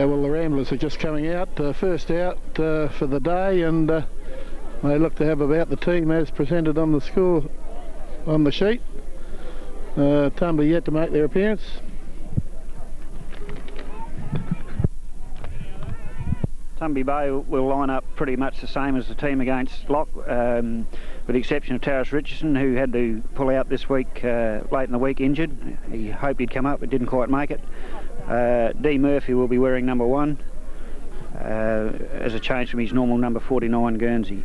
Well, the Ramblers are just coming out, first out for the day, and they look to have about the team as presented on the score on the sheet. Tumby yet to make their appearance. Tumby Bay will line up pretty much the same as the team against Lock, with the exception of Taris Richardson, who had to pull out this week, late in the week, injured. He hoped he'd come up but didn't quite make it. D. Murphy will be wearing number 1 as a change from his normal number 49 Guernsey.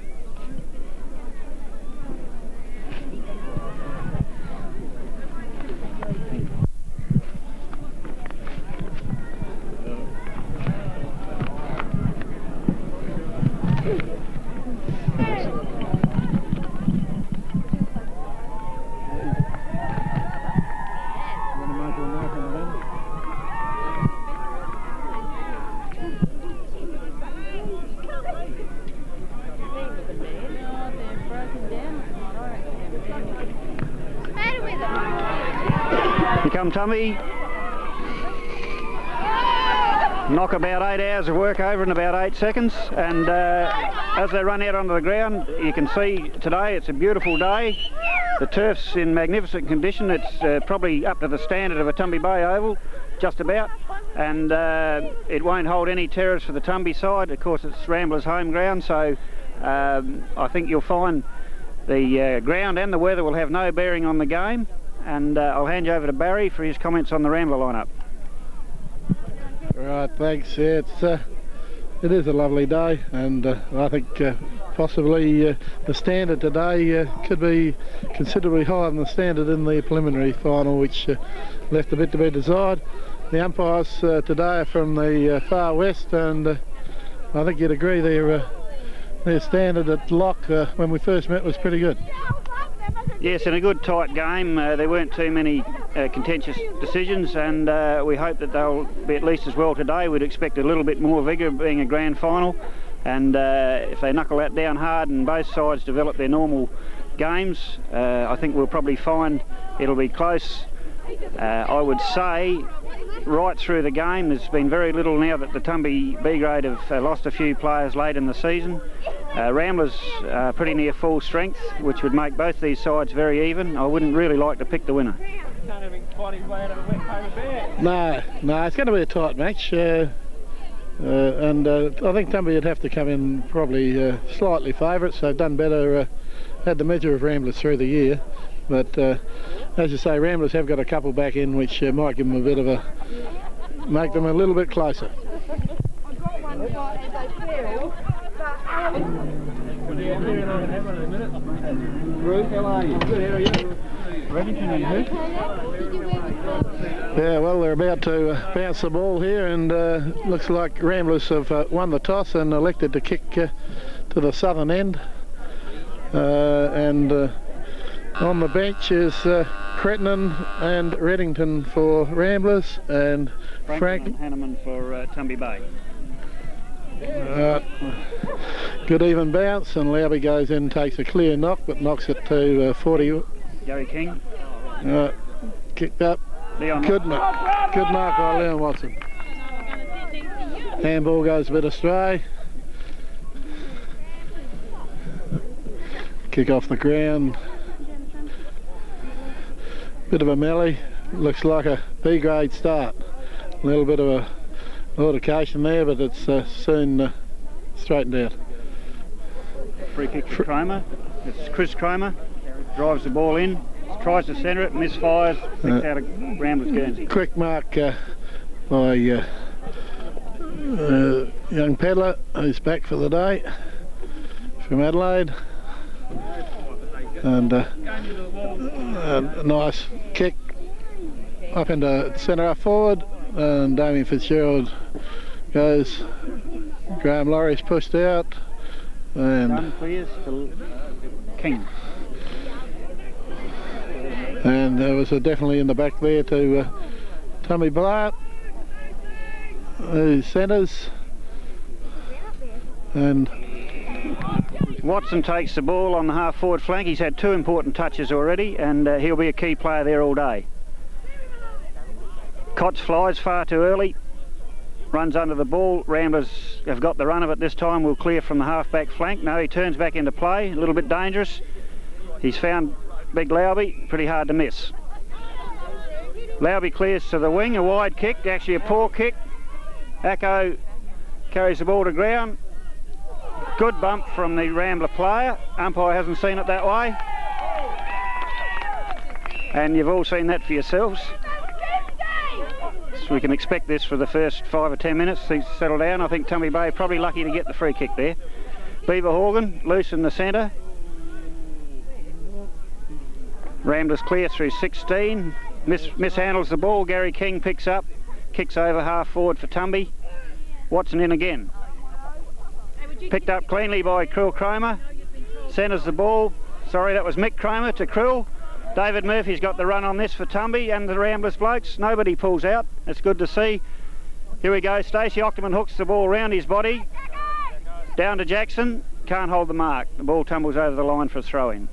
Here come Tumby. Knock about 8 hours of work over in about 8 seconds, and as they run out onto the ground, you can see today it's a beautiful day. The turf's in magnificent condition. It's probably up to the standard of a Tumby Bay oval, just about, and it won't hold any terrors for the Tumby side. Of course, it's Ramblers' home ground, so I think you'll find the ground and the weather will have no bearing on the game. And I'll hand you over to Barry for his comments on the Rambler lineup. Right, thanks. Yeah, it is a lovely day, and I think possibly the standard today could be considerably higher than the standard in the preliminary final, which left a bit to be desired. The umpires today are from the far west, and I think you'd agree their standard at Lock when we first met was pretty good. Yes, in a good tight game. There weren't too many contentious decisions, and we hope that they'll be at least as well today. We'd expect a little bit more vigour being a grand final, and if they knuckle that down hard and both sides develop their normal games, I think we'll probably find it'll be close. I would say right through the game there's been very little now that the Tumby B grade have lost a few players late in the season. Ramblers are pretty near full strength, which would make both these sides very even. I wouldn't really like to pick the winner. No, it's going to be a tight match, and I think Tumby would have to come in probably slightly favourites. They've done better, had the measure of Ramblers through the year, but as you say, Ramblers have got a couple back in which might give them a bit of make them a little bit closer. Yeah, well, they're about to bounce the ball here, and looks like Ramblers have won the toss and elected to kick to the southern end. And on the bench is Cretton and Reddington for Ramblers, and Franklin and Hanneman for Tumby Bay. Good even bounce, and Lowby goes in, takes a clear knock, but knocks it to 40. Gary King. Kicked up. Leon. Good mark by Leon Watson. Handball goes a bit astray. Kick off the ground. Bit of a melee. Looks like a B grade start. A little bit of a altercation there, but it's soon straightened out. Free kick for Cromer. It's Chris Cromer. Drives the ball in, tries to centre it, misfires, picks out a Ramblers Guernsey. Quick mark by young Pedler, who's back for the day from Adelaide. And a nice kick up into centre half forward, and Damien Fitzgerald goes. Graham Laurie's pushed out, and Dunn clears to King. And there was definitely in the back there to Tommy Blair, who centres, and Watson takes the ball on the half forward flank. He's had 2 important touches already, and he'll be a key player there all day. Cots flies far too early. runs under the ball. Ramblers have got the run of it this time. Will clear from the half-back flank. No, he turns back into play. A little bit dangerous. He's found Big Lauby. Pretty hard to miss. Lauby clears to the wing. A wide kick. Actually a poor kick. Acco carries the ball to ground. Good bump from the Rambler player. Umpire hasn't seen it that way. And you've all seen that for yourselves. So we can expect this for the first 5 or 10 minutes. Things settle down. I think Tumby Bay probably lucky to get the free kick there. Beaver Horgan loose in the centre. Ramblers clear through 16. Mishandles the ball. Gary King picks up. Kicks over half forward for Tumby. Watson in again. Picked up cleanly by Krill Cromer. Centres the ball. Sorry, that was Mick Cromer to Krill. David Murphy's got the run on this for Tumby and the Ramblers blokes. Nobody pulls out. It's good to see. Here we go. Stacey Ockerman hooks the ball round his body. Down to Jackson. Can't hold the mark. The ball tumbles over the line for a throw-in.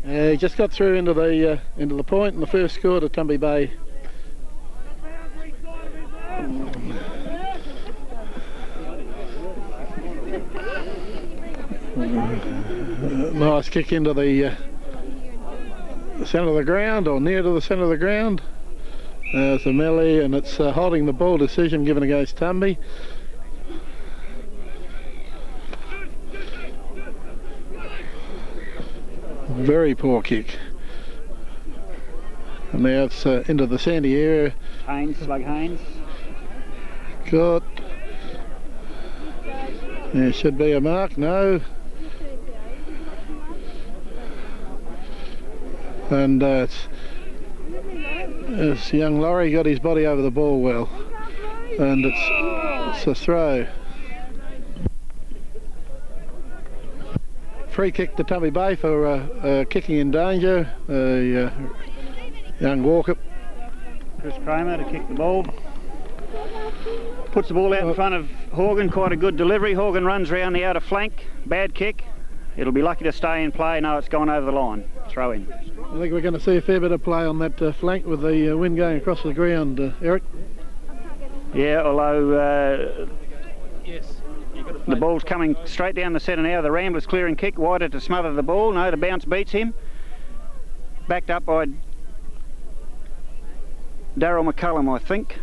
He just got through into the point in the first quarter, Tumby Bay. Nice kick into the centre of the ground, or near to the centre of the ground. There's a melee, and it's holding the ball decision given against Tumby. Very poor kick. And now it's into the sandy area. Slug Haynes. Got. There should be a mark, no. And this young Laurie got his body over the ball well. And it's a throw. Free kick to Tumby Bay for kicking in danger. Young Walker. Chris Kramer to kick the ball. Puts the ball out in front of Horgan. Quite a good delivery. Horgan runs round the outer flank. Bad kick. It'll be lucky to stay in play. No, it's gone over the line. Throw in. I think we're going to see a fair bit of play on that flank with the wind going across the ground, Eric. Yeah, although the ball's coming straight down the centre now. The Ramblers clearing kick. Wider to smother the ball. No, the bounce beats him. Backed up by Daryl McCullum, I think.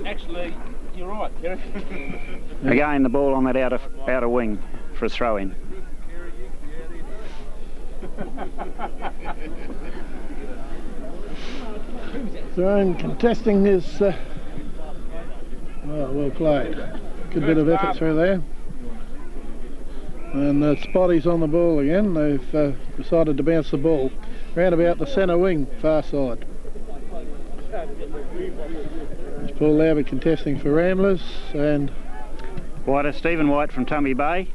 Actually, you're right, Eric. Again, the ball on that outer wing for a throw-in. Throne contesting his well played. Good bit of effort through there. And Spotty's on the ball again. They've decided to bounce the ball round about the centre wing, far side. It's Paul Lauby contesting for Ramblers, and Whiter, Stephen White from Tumby Bay.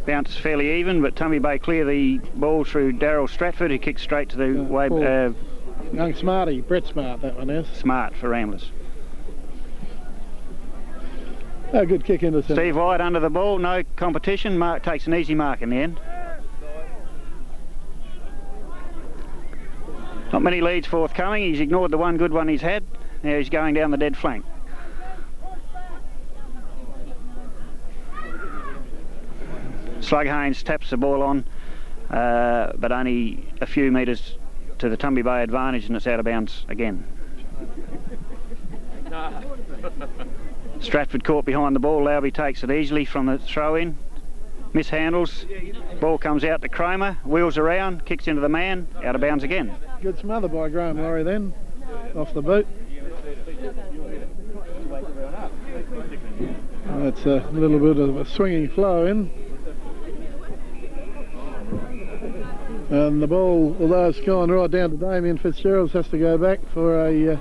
Bounces fairly even, but Tumby Bay clear the ball through Daryl Stratford, who kicks straight to the way. Young Smarty, Brett Smart, that one is. Smart for Ramblers. A good kick into the centre. Steve White under the ball, no competition. Mark takes an easy mark in the end. Not many leads forthcoming. He's ignored the one good one he's had. Now he's going down the dead flank. Slug Haynes taps the ball on, but only a few metres to the Tumby Bay advantage, and it's out of bounds again. Stratford caught behind the ball. Lauby takes it easily from the throw-in. Mishandles. Ball comes out to Cromer. Wheels around. Kicks into the man. Out of bounds again. Good smother by Graham Laurie then. Off the boot. That's a little bit of a swinging flow in. And the ball, although it's gone right down to Damien Fitzgerald, has to go back for a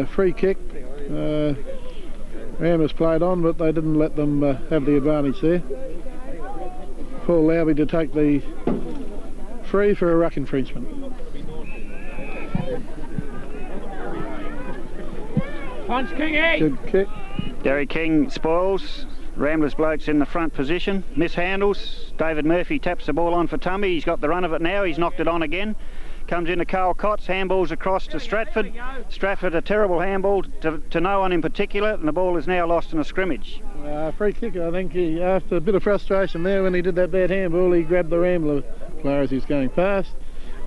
free kick. Ramblers played on, but they didn't let them have the advantage there. Paul Lauby to take the free for a ruck infringement. Punch Kingy! Good kick. Derry King spoils. Ramblers blokes in the front position. Mishandles. David Murphy taps the ball on for Tumby. He's got the run of it now. He's knocked it on again. comes into Carl Cott's, handballs across to Stratford. Stratford a terrible handball to no one in particular, and the ball is now lost in a scrimmage. Free kick, I think. He, after a bit of frustration there when he did that bad handball, he grabbed the Rambler player as he's going past.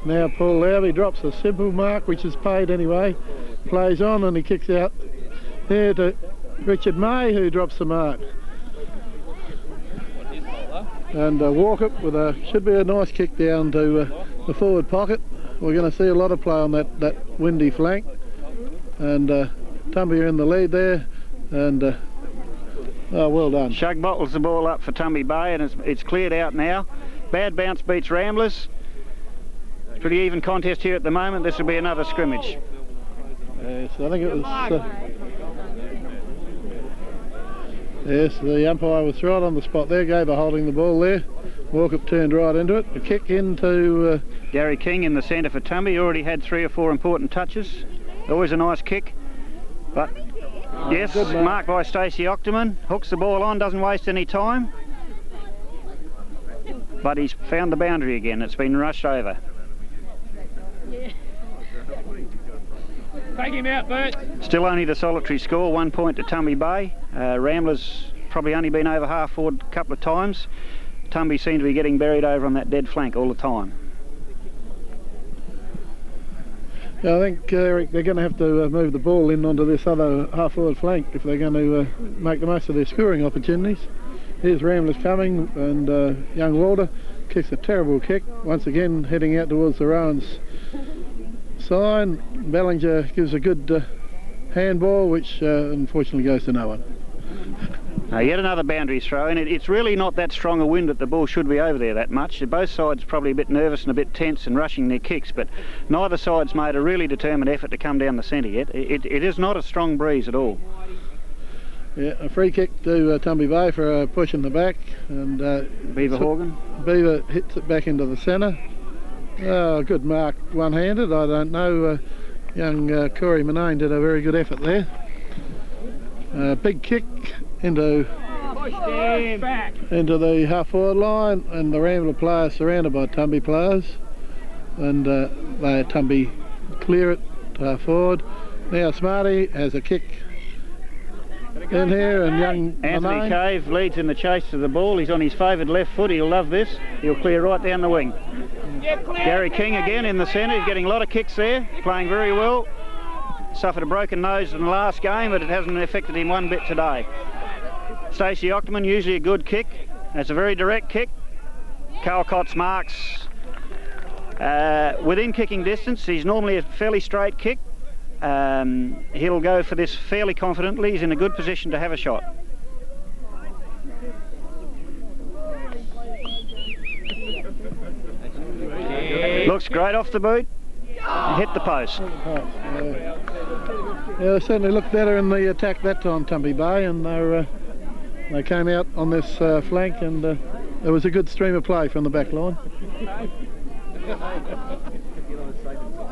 Now Paul Lowry drops a simple mark, which is paid anyway, plays on, and he kicks out there to Richard May, who drops the mark. And Walkup with should be a nice kick down to the forward pocket. We're going to see a lot of play on that windy flank. And Tumby are in the lead there, and oh, well done. Shug bottles the ball up for Tumby Bay, and it's cleared out now. Bad Bounce beats Ramblers. It's pretty even contest here at the moment. This will be another scrimmage. Yes, I think it was... yes, the umpire was right on the spot there, gave a holding the ball there. Walkup turned right into it. A kick into... Gary King in the centre for Tumby. He already had 3 or 4 important touches. Always a nice kick. But, yes, marked by Stacey Ockerman. Hooks the ball on, doesn't waste any time. But he's found the boundary again. It's been rushed over. Take him out, Bert. Still only the solitary score, 1 point to Tumby Bay. Ramblers probably only been over half forward a couple of times. Tumby seemed to be getting buried over on that dead flank all the time. Yeah, I think, Eric, they're going to have to move the ball in onto this other half forward flank if they're going to make the most of their scoring opportunities. Here's Ramblers coming, and young Walter kicks a terrible kick, once again heading out towards the Rowans sign. Bellinger gives a good handball, which unfortunately goes to no one. Yet another boundary throw, and it's really not that strong a wind that the ball should be over there that much. Both sides probably a bit nervous and a bit tense and rushing their kicks, but neither side's made a really determined effort to come down the centre yet. It is not a strong breeze at all. Yeah, a free kick to Tumby Bay for a push in the back, and Beaver Horgan. Beaver hits it back into the centre. Oh, good mark, one-handed. I don't know. Young Corey Manane did a very good effort there. Big kick into the half-forward line, and the Rambler players surrounded by Tumby players, and Tumby clear it to half-forward. Now Smarty has a kick in here, and young Anthony Manane. Cave leads in the chase to the ball. He's on his favoured left foot. He'll love this. He'll clear right down the wing. Gary King again in the centre. He's getting a lot of kicks there, playing very well. Suffered a broken nose in the last game, but it hasn't affected him one bit today. Stacey Ockerman, usually a good kick. That's a very direct kick. Carl Cott's marks within kicking distance. He's normally a fairly straight kick. He'll go for this fairly confidently. He's in a good position to have a shot. Looks great off the boot. Hit the post. Yeah, they certainly looked better in the attack that time, Tumby Bay, and they came out on this flank, and there was a good stream of play from the back line.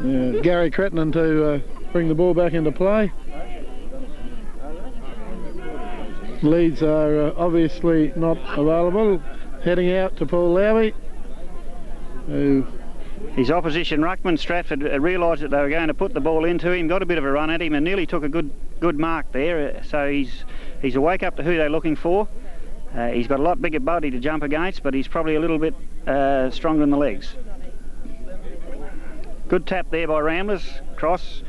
Yeah, Gary Cretton to bring the ball back into play. Leads are obviously not available. Heading out to Paul Lowry, who... His opposition ruckman, Stratford, realised that they were going to put the ball into him, got a bit of a run at him and nearly took a good mark there. So he's awake up to who they're looking for. He's got a lot bigger body to jump against, but he's probably a little bit stronger in the legs. Good tap there by Ramblers, cross.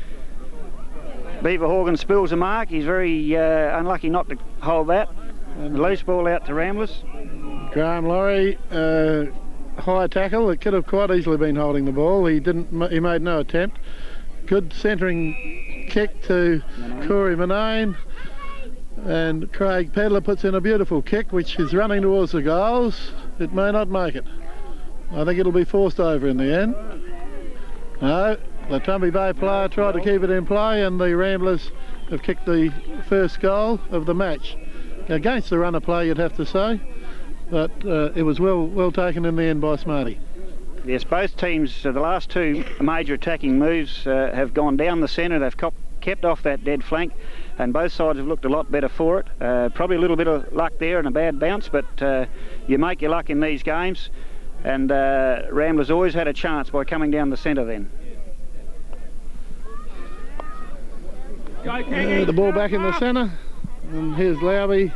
Beaver Horgan spills a mark. He's very unlucky not to hold that. And loose ball out to Ramblers. Graham Laurie, high tackle. It could have quite easily been holding the ball. He made no attempt. Good centering kick to Corey Manane, and Craig Pedler puts in a beautiful kick which is running towards the goals. It may not make it. I think it'll be forced over in the end. No, the Tumby Bay player tried to keep it in play, and the Ramblers have kicked the first goal of the match. Against the run of play, you'd have to say, but it was well taken in the end by Smarty. Yes, both teams, the last two major attacking moves have gone down the centre. They've kept off that dead flank, and both sides have looked a lot better for it. Probably a little bit of luck there and a bad bounce, but you make your luck in these games. and Ramblers always had a chance by coming down the centre then. The ball back in the centre, and here's Lowby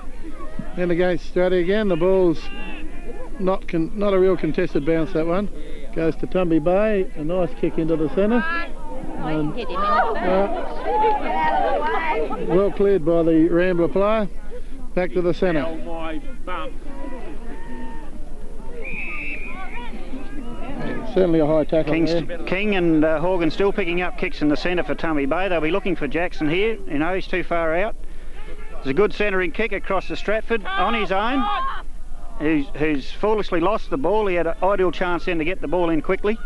in against Stratty again. The ball's not a real contested bounce, that one. Goes to Tumby Bay, a nice kick into the centre. And, well cleared by the Rambler player. Back to the centre. Certainly a high tackle there. King and Horgan still picking up kicks in the centre for Tumby Bay. They'll be looking for Jackson here. You know, he's too far out. There's a good centering kick across to Stratford on his own. Who's foolishly lost the ball. He had an ideal chance then to get the ball in quickly.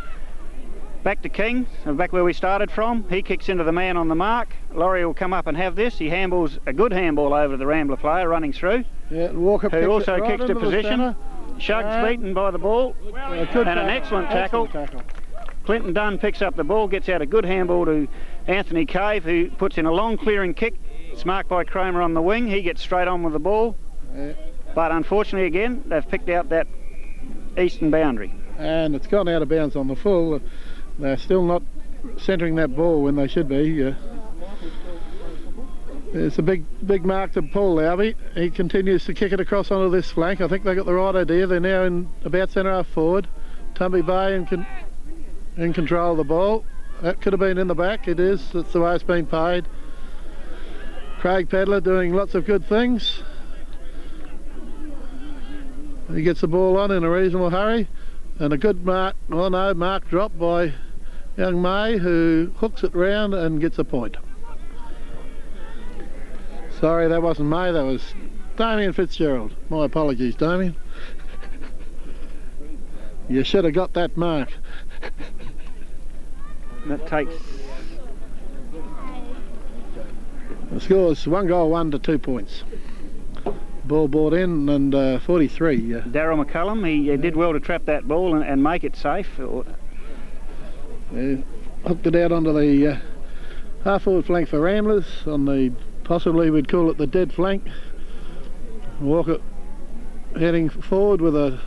Back to King, back where we started from. He kicks into the man on the mark. Laurie will come up and have this. He handballs a good handball over the Rambler player running through. Yeah, Walker who also right kicks to position. Shug's beaten by the ball. And an excellent tackle. Clinton Dunn picks up the ball, gets out a good handball to Anthony Cave, who puts in a long clearing kick. It's marked by Cromer on the wing. He gets straight on with the ball. Yeah. But unfortunately, again, they've picked out that eastern boundary. And it's gone out of bounds on the full. They're still not centering that ball when they should be. It's a big mark to Paul Lowby. He continues to kick it across onto this flank. I think they got the right idea. They're now in about centre half forward. Tumby Bay in control of the ball. That could have been in the back. It is. That's the way it's been paid. Craig Pedler doing lots of good things. He gets the ball on in a reasonable hurry, and a good mark, mark drop by young May, who hooks it round and gets a point. Sorry, that wasn't May, that was Damien Fitzgerald. My apologies, Damien. You should have got that mark. That takes... The score's 1 goal, 1 to 2 points. Ball brought in, and 43. Darryl McCullum, he did well to trap that ball and make it safe. Hooked it out onto the half forward flank for Ramblers, on the, possibly we'd call it the dead flank. Walker heading forward with a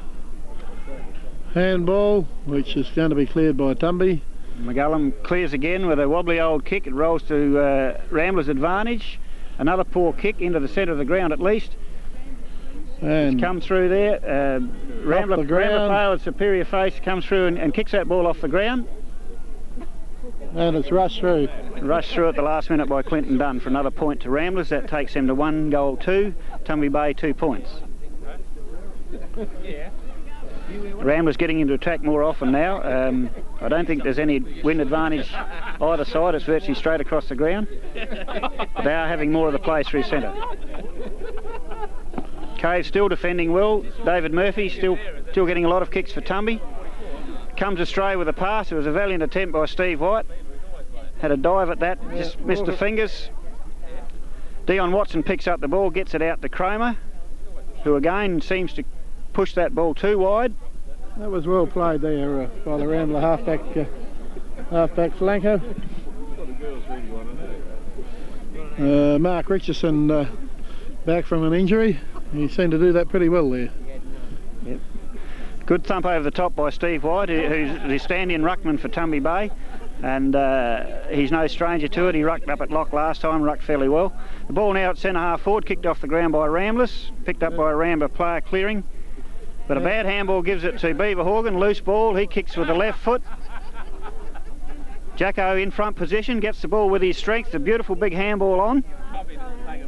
handball, which is going to be cleared by Tumby. McCullum clears again with a wobbly old kick. It rolls to Ramblers' advantage. Another poor kick into the centre of the ground at least. And it's come through there. Rambler player with superior face comes through and kicks that ball off the ground. And it's rushed through. Rushed through at the last minute by Clinton Dunn for another point to Ramblers. That takes them to 1 goal 2. Tumby Bay 2 points. Ramblers getting into attack more often now. I don't think there's any wind advantage either side. It's virtually straight across the ground. But they are having more of the play through centre. Cave still defending well. David Murphy still getting a lot of kicks for Tumby. Comes astray with a pass. It was a valiant attempt by Steve White. Had a dive at that, just missed the fingers. Dion Watson picks up the ball, gets it out to Cromer, who again seems to push that ball too wide. That was well played there by the Rambler halfback flanker. Mark Richardson back from an injury. He seemed to do that pretty well there. Yep. Good thump over the top by Steve White, who's the stand-in ruckman for Tumby Bay, and he's no stranger to it. He rucked up at lock last time, rucked fairly well. The ball now at centre half forward, kicked off the ground by Ramblers, picked up by a Rambler player clearing. But a bad handball gives it to Beaver Horgan, loose ball, he kicks with the left foot. Jacko in front position, gets the ball with his strength, a beautiful big handball on.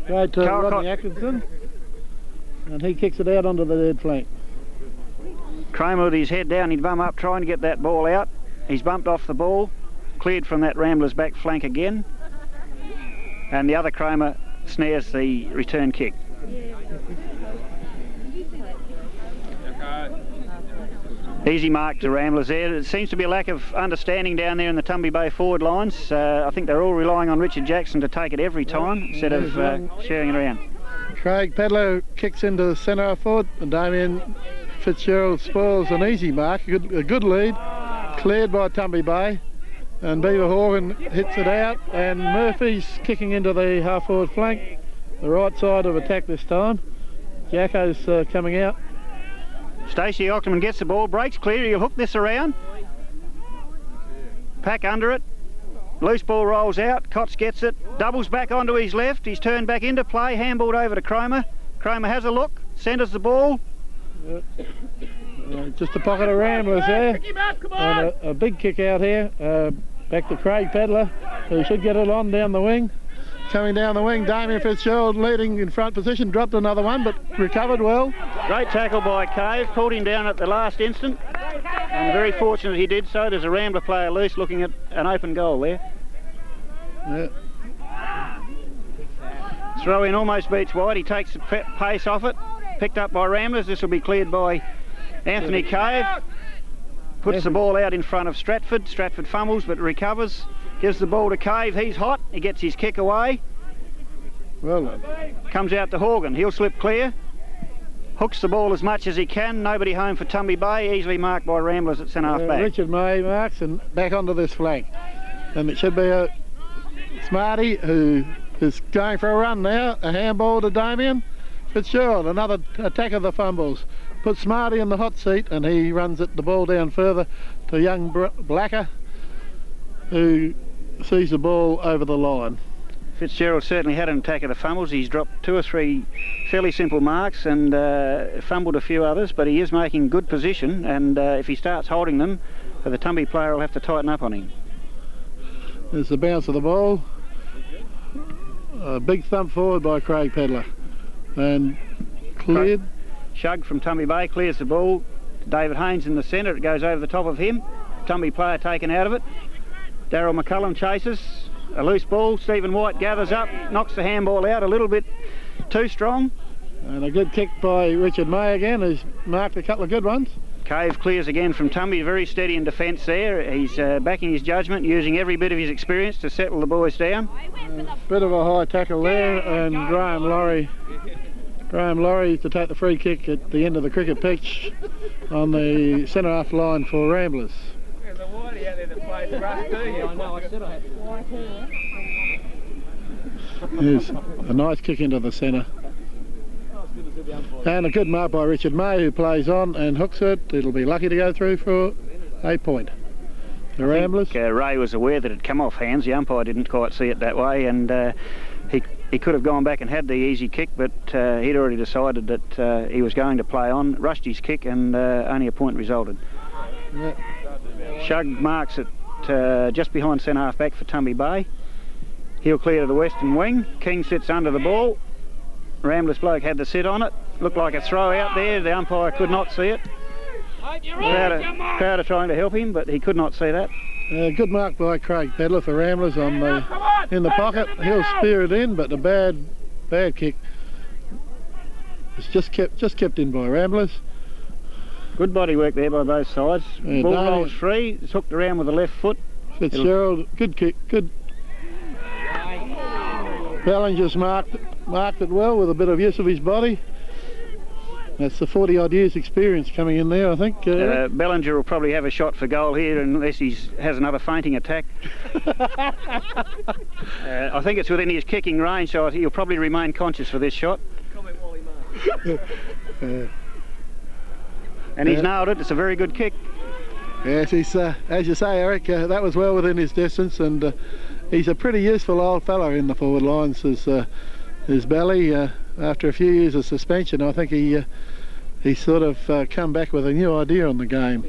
Right to Rodney Atkinson, and he kicks it out onto the dead flank. Cromer with his head down, he'd bum up trying to get that ball out. He's bumped off the ball, cleared from that Ramblers back flank again. And the other Cromer snares the return kick. Easy mark to Ramblers there. There seems to be a lack of understanding down there in the Tumby Bay forward lines. I think they're all relying on Richard Jackson to take it every time instead of sharing it around. Craig Pedler kicks into the centre half forward, and Damien Fitzgerald spoils an easy mark. A good lead, cleared by Tumby Bay, and Beaver Horgan hits it out, and Murphy's kicking into the half forward flank, the right side of attack this time. Jacko's coming out. Stacey Ockerman gets the ball, breaks clear, he'll hook this around. Pack under it. Loose ball rolls out, Kotz gets it, doubles back onto his left, he's turned back into play, handballed over to Cromer. Cromer has a look, centres the ball. Just a pocket of Ramblers there. And a big kick out here. Back to Craig Pedler, who should get it on down the wing. Coming down the wing, Damien Fitzgerald leading in front position, dropped another one but recovered well. Great tackle by Cave, pulled him down at the last instant, and very fortunate he did so. There's a Rambler player loose looking at an open goal there. Throw in almost beats wide, he takes the pace off it, picked up by Ramblers. This will be cleared by Anthony Cave. Puts the ball out in front of Stratford. Stratford fumbles but recovers. Gives the ball to Cave. He's hot. He gets his kick away. Well done. Comes out to Horgan. He'll slip clear. Hooks the ball as much as he can. Nobody home for Tumby Bay. Easily marked by Ramblers at centre half back. Richard May marks and back onto this flank. And it should be a Smarty who is going for a run now. A handball to Damien Fitzgerald. Another attack of the fumbles. Puts Smarty in the hot seat and he runs the ball down further to young Blacker, who sees the ball over the line. Fitzgerald certainly had an attack of the fumbles. He's dropped 2 or 3 fairly simple marks and fumbled a few others, but he is making good position, and if he starts holding them, the Tumby player will have to tighten up on him. There's the bounce of the ball. A big thump forward by Craig Pedler and cleared. Shug from Tumby Bay clears the ball. David Haynes in the centre. It goes over the top of him. Tumby player taken out of it. Darryl McCullum chases. A loose ball. Stephen White gathers up, knocks the handball out a little bit too strong. And a good kick by Richard May again, who's marked a couple of good ones. Cave clears again from Tumby. Very steady in defence there. He's backing his judgment, using every bit of his experience to settle the boys down. Bit of a high tackle there, and Graham Laurie to take the free kick at the end of the cricket pitch on the centre half line for Ramblers. There's a whitey out there that plays rough too. I know, I said I had white hair. Here's a nice kick into the centre. And a good mark by Richard May, who plays on and hooks it. It'll be lucky to go through for a point. The Ramblers. Ray was aware that it had come off hands. The umpire didn't quite see it that way, and he could have gone back and had the easy kick, but he'd already decided that he was going to play on, rushed his kick, and only a point resulted. Yeah. Shug marks it just behind centre half back for Tumby Bay. He'll clear to the western wing. King sits under the ball. Ramblers bloke had the sit on it. Looked like a throw out there. The umpire could not see it. Crowder trying to help him, but he could not see that. Good mark by Craig Pedler for Ramblers in the pocket. He'll spear it in, but a bad kick. It's just kept in by Ramblers. Good body work there by both sides. Ball rolls free. It's hooked around with the left foot. Fitzgerald, good kick. Good. Bellinger's marked it well with a bit of use of his body. That's the 40-odd years experience coming in there, I think. Bellinger will probably have a shot for goal here unless he has another fainting attack. I think it's within his kicking range, so he'll probably remain conscious for this shot. And he's nailed it. It's a very good kick. Yes, he's, as you say, Eric, that was well within his distance, and he's a pretty useful old fellow in the forward lines. His belly, after a few years of suspension, I think he sort of come back with a new idea on the game.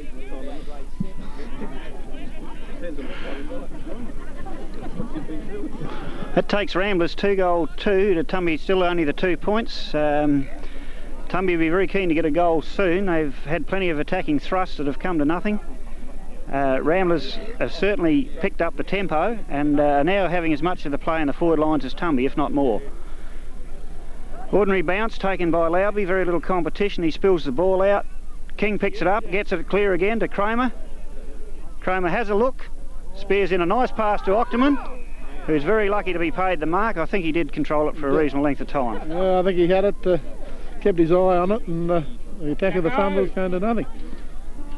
That takes Ramblers 2-2 to Tumby, still only the 2 points. Tumby will be very keen to get a goal soon. They've had plenty of attacking thrusts that have come to nothing. Ramblers have certainly picked up the tempo and are now having as much of the play in the forward lines as Tumby, if not more. Ordinary bounce taken by Lowby, very little competition. He spills the ball out. King picks it up, gets it clear again to Cromer. Cromer has a look, spears in a nice pass to Ockerman, who's very lucky to be paid the mark. I think he did control it for a reasonable length of time. I think he had it, kept his eye on it, and the attack of the fumble came to nothing.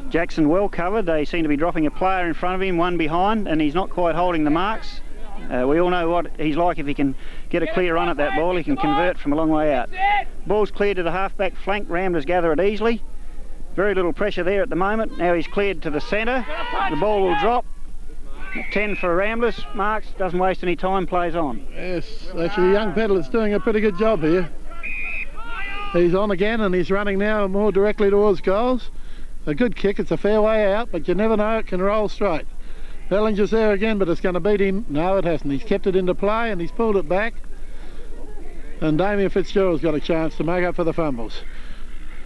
Jackson well covered. They seem to be dropping a player in front of him, one behind, and he's not quite holding the marks. We all know what he's like. If he can get a clear run at that ball, he can convert from a long way out. Ball's cleared to the half-back flank. Ramblers gather it easily. Very little pressure there at the moment. Now he's cleared to the centre. The ball will drop. 10 for Ramblers. Marks doesn't waste any time, plays on. Yes, actually young Pedler's doing a pretty good job here. He's on again and he's running now more directly towards goals. A good kick, it's a fair way out, but you never know, it can roll straight. Bellinger's there again, but it's going to beat him. No, it hasn't. He's kept it into play and he's pulled it back. And Damien Fitzgerald's got a chance to make up for the fumbles.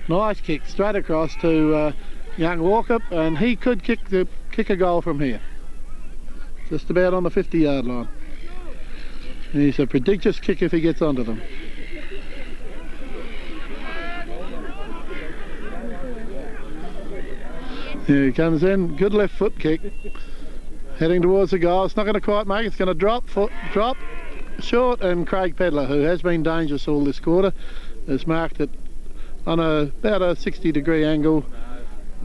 Nice kick straight across to young Walkup, and he could kick a goal from here. Just about on the 50-yard line. And he's a prodigious kick if he gets onto them. Here he comes in, good left foot kick. Heading towards the goal. It's not going to quite make it. It's going to drop short, and Craig Pedler, who has been dangerous all this quarter, has marked it on about a 60-degree angle,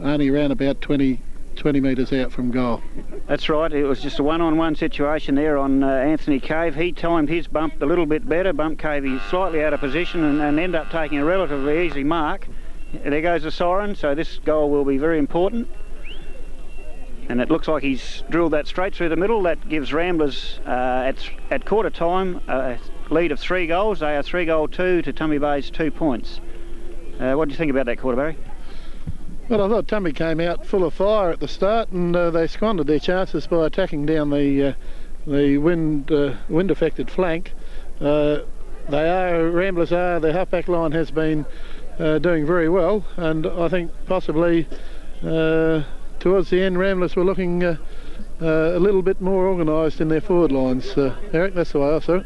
only around about 20 metres out from goal. That's right, it was just a one-on-one situation there on Anthony Cave. He timed his bump a little bit better, bumped Cavey slightly out of position and ended up taking a relatively easy mark. There goes the siren, so this goal will be very important. And it looks like he's drilled that straight through the middle. That gives Ramblers at quarter time a lead of 3 goals. They are 3-2 to Tumby Bay's 2 points. What do you think about that quarter, Barry? Well, I thought Tumby came out full of fire at the start, and they squandered their chances by attacking down the wind-affected flank. Ramblers are, their half-back line has been doing very well, and I think possibly towards the end Ramblers were looking a little bit more organised in their forward lines. Eric, that's the way I saw it.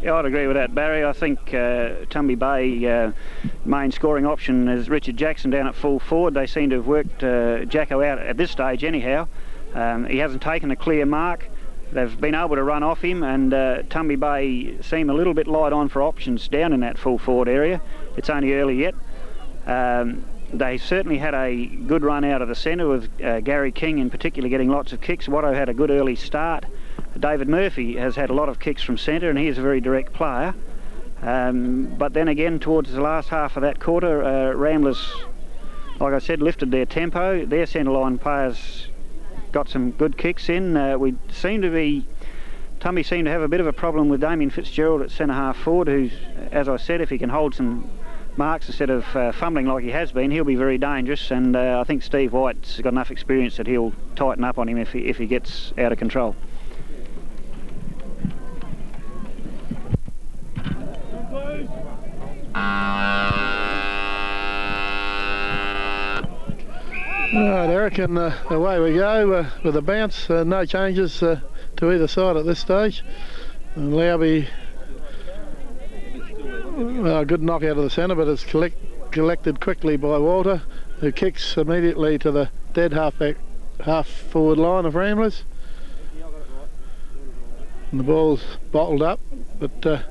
Yeah, I'd agree with that, Barry. I think Tumby Bay main scoring option is Richard Jackson down at full forward. They seem to have worked Jacko out at this stage anyhow. He hasn't taken a clear mark. They've been able to run off him, and Tumby Bay seem a little bit light on for options down in that full forward area. It's only early yet. They certainly had a good run out of the centre with Gary King in particular getting lots of kicks. Watto had a good early start. David Murphy has had a lot of kicks from centre, and he is a very direct player. But then again, towards the last half of that quarter, Ramblers, like I said, lifted their tempo. Their centre line players got some good kicks in. Tumby seemed to have a bit of a problem with Damien Fitzgerald at centre half forward, who's, as I said, if he can hold some marks instead of fumbling like he has been, he'll be very dangerous. And I think Steve White's got enough experience that he'll tighten up on him if he gets out of control. Right, Eric, and away we go with a bounce. No changes to either side at this stage. And Lowby, good knock out of the centre, but it's collected quickly by Walter, who kicks immediately to the dead half forward line of Ramblers. And the ball's bottled up, but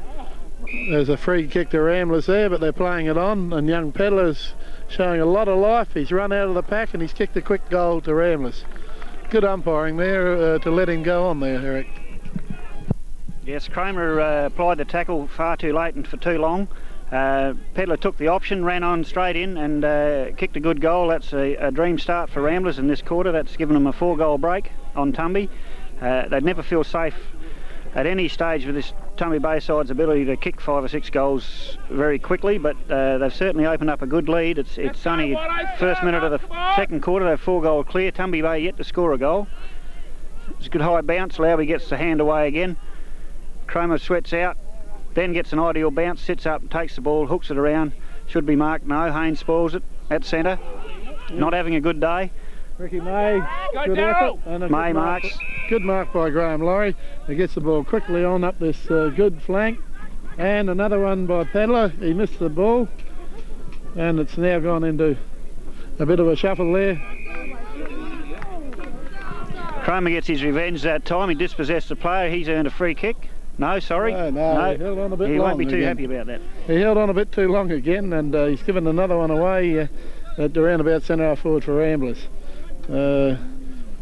there's a free kick to Ramblers there, but they're playing it on, and young Pedler's showing a lot of life. He's run out of the pack and he's kicked a quick goal to Ramblers. Good umpiring there to let him go on there, Eric. Yes, Kramer applied the tackle far too late and for too long. Pedler took the option, ran on straight in and kicked a good goal. That's a dream start for Ramblers in this quarter. That's given them a 4-goal break on Tumby. They'd never feel safe at any stage with this Tumby Bay side's ability to kick 5 or 6 goals very quickly, but they've certainly opened up a good lead. It's only first minute of the second quarter. They've 4-goal clear. Tumby Bay yet to score a goal. It's a good high bounce. Lowby gets the hand away again. Cromer sweats out, then gets an ideal bounce, sits up, takes the ball, hooks it around. Should be marked. No, Haynes spoils it at centre. Not having a good day. Ricky May, good effort. And May marks. Good mark by Graham Laurie. He gets the ball quickly on up this good flank. And another one by Pedler. He missed the ball. And it's now gone into a bit of a shuffle there. Cromer gets his revenge that time. He dispossessed the player. He's earned a free kick. No, sorry. No, he held on a bit long. He won't be too again. Happy about that. He held on a bit too long again, and he's given another one away at around about centre half forward for Ramblers.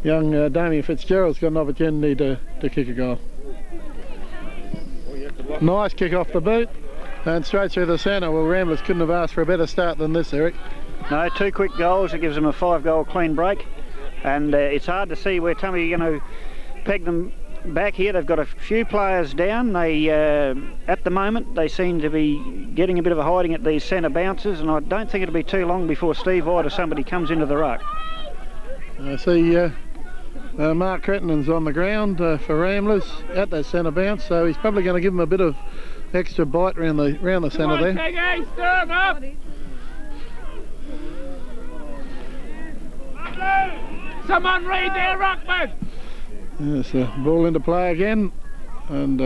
Young Damien Fitzgerald's got an opportunity to kick a goal. Nice kick off the boot and straight through the centre. Well, Ramblers couldn't have asked for a better start than this, Eric. No, 2 quick goals. It gives them a 5-goal clean break. And it's hard to see where Tumby are going to peg them back here. They've got a few players down. They, at the moment, they seem to be getting a bit of a hiding at these centre bounces, and I don't think it'll be too long before Steve White or somebody comes into the ruck. I see Mark Crettenon's on the ground for Ramblers at that centre bounce, so he's probably going to give them a bit of extra bite round the centre there. Peggy, stir him up. Someone read their ruckman. Yes, ball into play again, and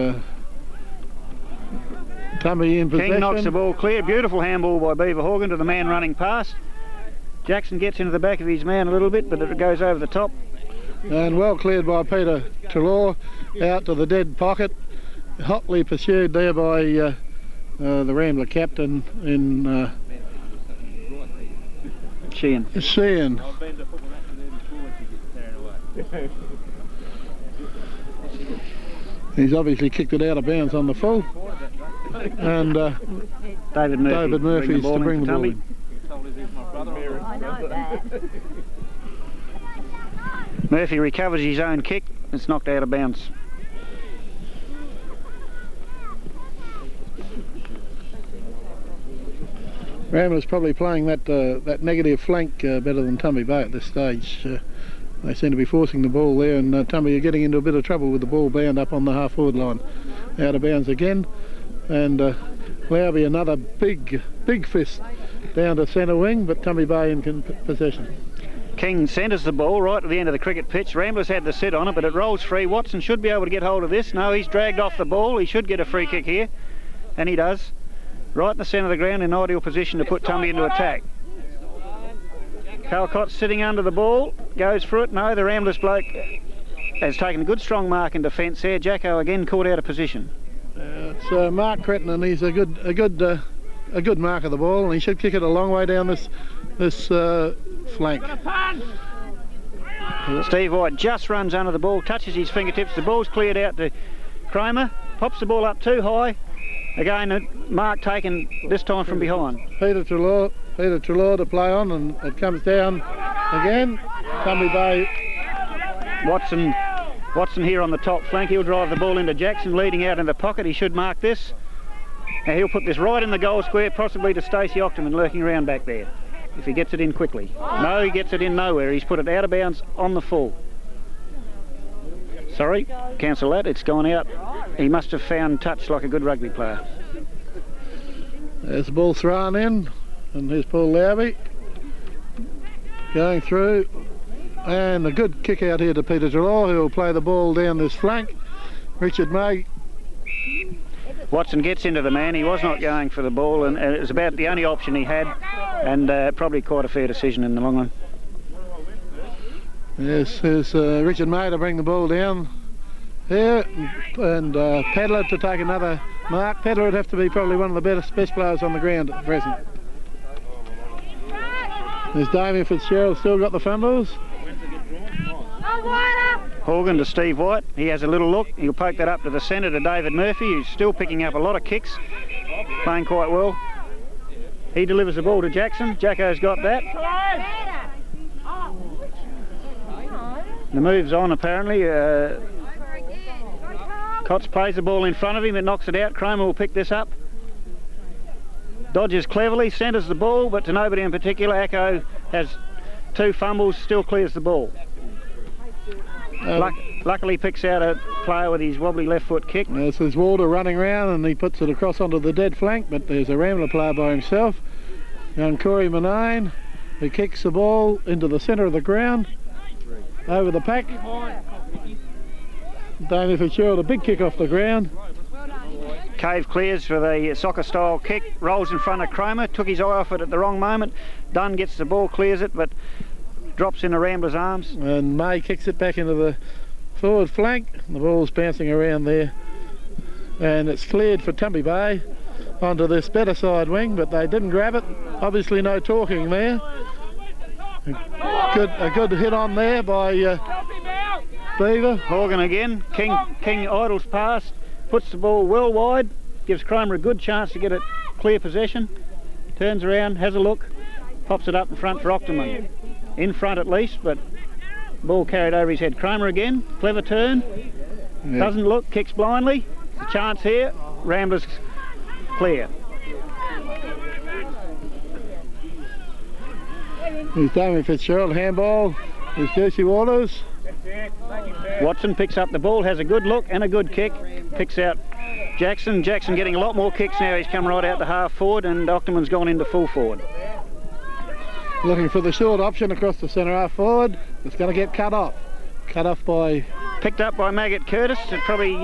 Tumby in possession. King knocks the ball clear. Beautiful handball by Beaver Horgan to the man running past. Jackson gets into the back of his man a little bit, but it goes over the top. And well cleared by Peter Trelaw out to the dead pocket. Hotly pursued there by the Rambler captain in Sheehan. He's obviously kicked it out of bounds on the full. And David Murphy's to bring the ball in. I know that. Murphy recovers his own kick. It's knocked out of bounds. Ramblers probably playing that negative flank better than Tumby Bay at this stage. They seem to be forcing the ball there, and Tumby are getting into a bit of trouble with the ball bound up on the half-forward line. Out of bounds again, and Lowby another big fist down to centre wing, but Tumby Bay in possession. King centres the ball right at the end of the cricket pitch. Ramblers had the sit on it, but it rolls free. Watson should be able to get hold of this. No, he's dragged off the ball. He should get a free kick here, and he does. Right in the centre of the ground, in ideal position to put Tumby into attack. Calcott's sitting under the ball, goes for it. No, the Ramblers bloke has taken a good strong mark in defence there. Jacko again caught out of position. It's Mark Cretton, he's a good mark of the ball, and he should kick it a long way down this flank. Steve White just runs under the ball, touches his fingertips. The ball's cleared out to Kramer, pops the ball up too high. Again, Mark taken this time from behind. Peter Trelaw to play on, and it comes down again. Tumby Bay. Watson here on the top flank. He'll drive the ball into Jackson, leading out in the pocket. He should mark this. Now he'll put this right in the goal square, possibly to Stacey Ockerman lurking around back there, if he gets it in quickly. No, he gets it in nowhere. He's put it out of bounds on the full. Sorry, cancel that. It's gone out. He must have found touch like a good rugby player. There's the ball thrown in, and here's Paul Lowby going through, and a good kick out here to Peter Trelaw, who will play the ball down this flank. Richard May. Watson gets into the man. He was not going for the ball, and it was about the only option he had, and probably quite a fair decision in the long run. Yes, here's Richard May to bring the ball down here, and Pedler to take another mark. Pedler would have to be probably one of the best players on the ground at present. There's Damien Fitzgerald, still got the fumbles. Horgan to Steve White. He has a little look. He'll poke that up to the centre to David Murphy, who's still picking up a lot of kicks, playing quite well. He delivers the ball to Jackson. Jacko's got that. The move's on apparently. Cots plays the ball in front of him and knocks it out. Cromer will pick this up. Dodges cleverly, centres the ball, but to nobody in particular. Acco has 2 fumbles, still clears the ball. Luckily picks out a player with his wobbly left foot kick. Yes, there's Walter running around, and he puts it across onto the dead flank, but there's a Rambler player by himself. Young Corey Manine, who kicks the ball into the centre of the ground, over the pack. Damien Fitzgerald, a big kick off the ground. Cave clears for the soccer style kick, rolls in front of Cromer, took his eye off it at the wrong moment. Dunn gets the ball, clears it, but drops in the Rambler's arms. And May kicks it back into the forward flank. The ball's bouncing around there, and it's cleared for Tumby Bay onto this better side wing, but they didn't grab it. Obviously no talking there. A good hit on there by Beaver. Horgan again. King idles past, puts the ball well wide, gives Cromer a good chance to get it clear possession. Turns around, has a look. Pops it up in front for Octomon. In front at least, but ball carried over his head. Kramer again, clever turn. Yeah. Doesn't look, kicks blindly. A chance here. Ramblers clear. He's Damien Fitzgerald, handball. Here's Jesse Waters. Watson picks up the ball, has a good look and a good kick. Picks out Jackson. Jackson getting a lot more kicks now. He's come right out to half forward and Octomon's gone into full forward. Looking for the short option across the centre half forward. It's going to get cut off. Cut off by... Picked up by Maggot Curtis. It's probably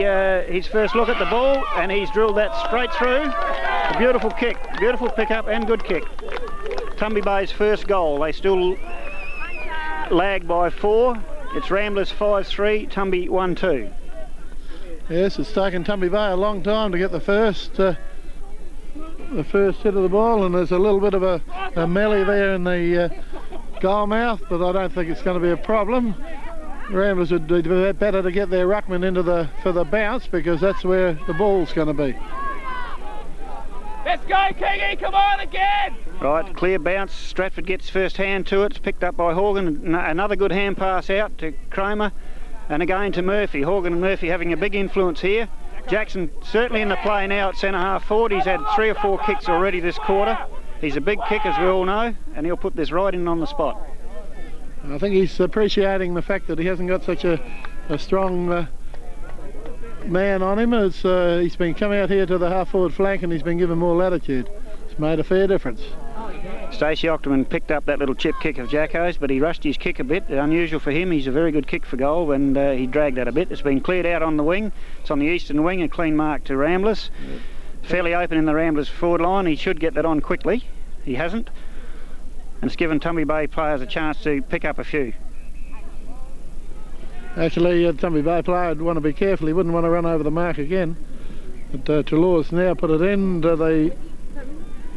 his first look at the ball and he's drilled that straight through. A beautiful kick. Beautiful pick up and good kick. Tumby Bay's first goal. They still lag by 4. It's Ramblers 5-3, Tumby 1-2. Yes, it's taken Tumby Bay a long time to get the first hit of the ball, and there's a little bit of a melee there in the goal mouth, but I don't think it's going to be a problem. Ramblers would do better to get their ruckman for the bounce, because that's where the ball's going to be. Let's go, Kingy, come on again! Right, clear bounce. Stratford gets first hand to it. It's picked up by Horgan. Another good hand pass out to Kramer. And again to Murphy. Horgan and Murphy having a big influence here. Jackson certainly in the play now at centre half forward. He's had 3 or 4 kicks already this quarter. He's a big kick, as we all know, and he'll put this right in on the spot. I think he's appreciating the fact that he hasn't got such a strong man on him, as he's been coming out here to the half forward flank and he's been given more latitude. It's made a fair difference. Stacey Octomon picked up that little chip kick of Jacko's, but he rushed his kick a bit. Unusual for him. He's a very good kick for goal, and he dragged that a bit. It's been cleared out on the wing. It's on the eastern wing, a clean mark to Ramblers. Fairly open in the Ramblers forward line. He should get that on quickly. He hasn't. And it's given Tumby Bay players a chance to pick up a few. Actually, Tumby Bay player would want to be careful. He wouldn't want to run over the mark again. But Trelaw's now put it in.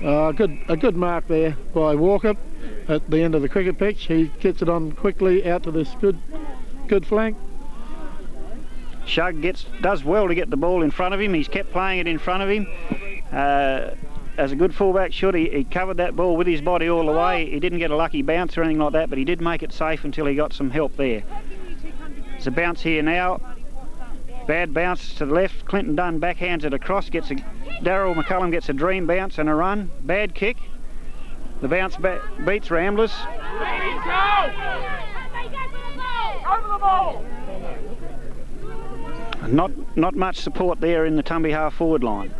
A good mark there by Walker at the end of the cricket pitch. He gets it on quickly out to this good flank. Shug does well to get the ball in front of him. He's kept playing it in front of him. As a good fullback should, he covered that ball with his body all the way. He didn't get a lucky bounce or anything like that, but he did make it safe until he got some help there. There's a bounce here now. Bad bounce to the left. Clinton Dunn backhands it across. Darryl McCullum gets a dream bounce and a run. Bad kick. The bounce beats Ramblers. Not much support there in the Tumby half forward line.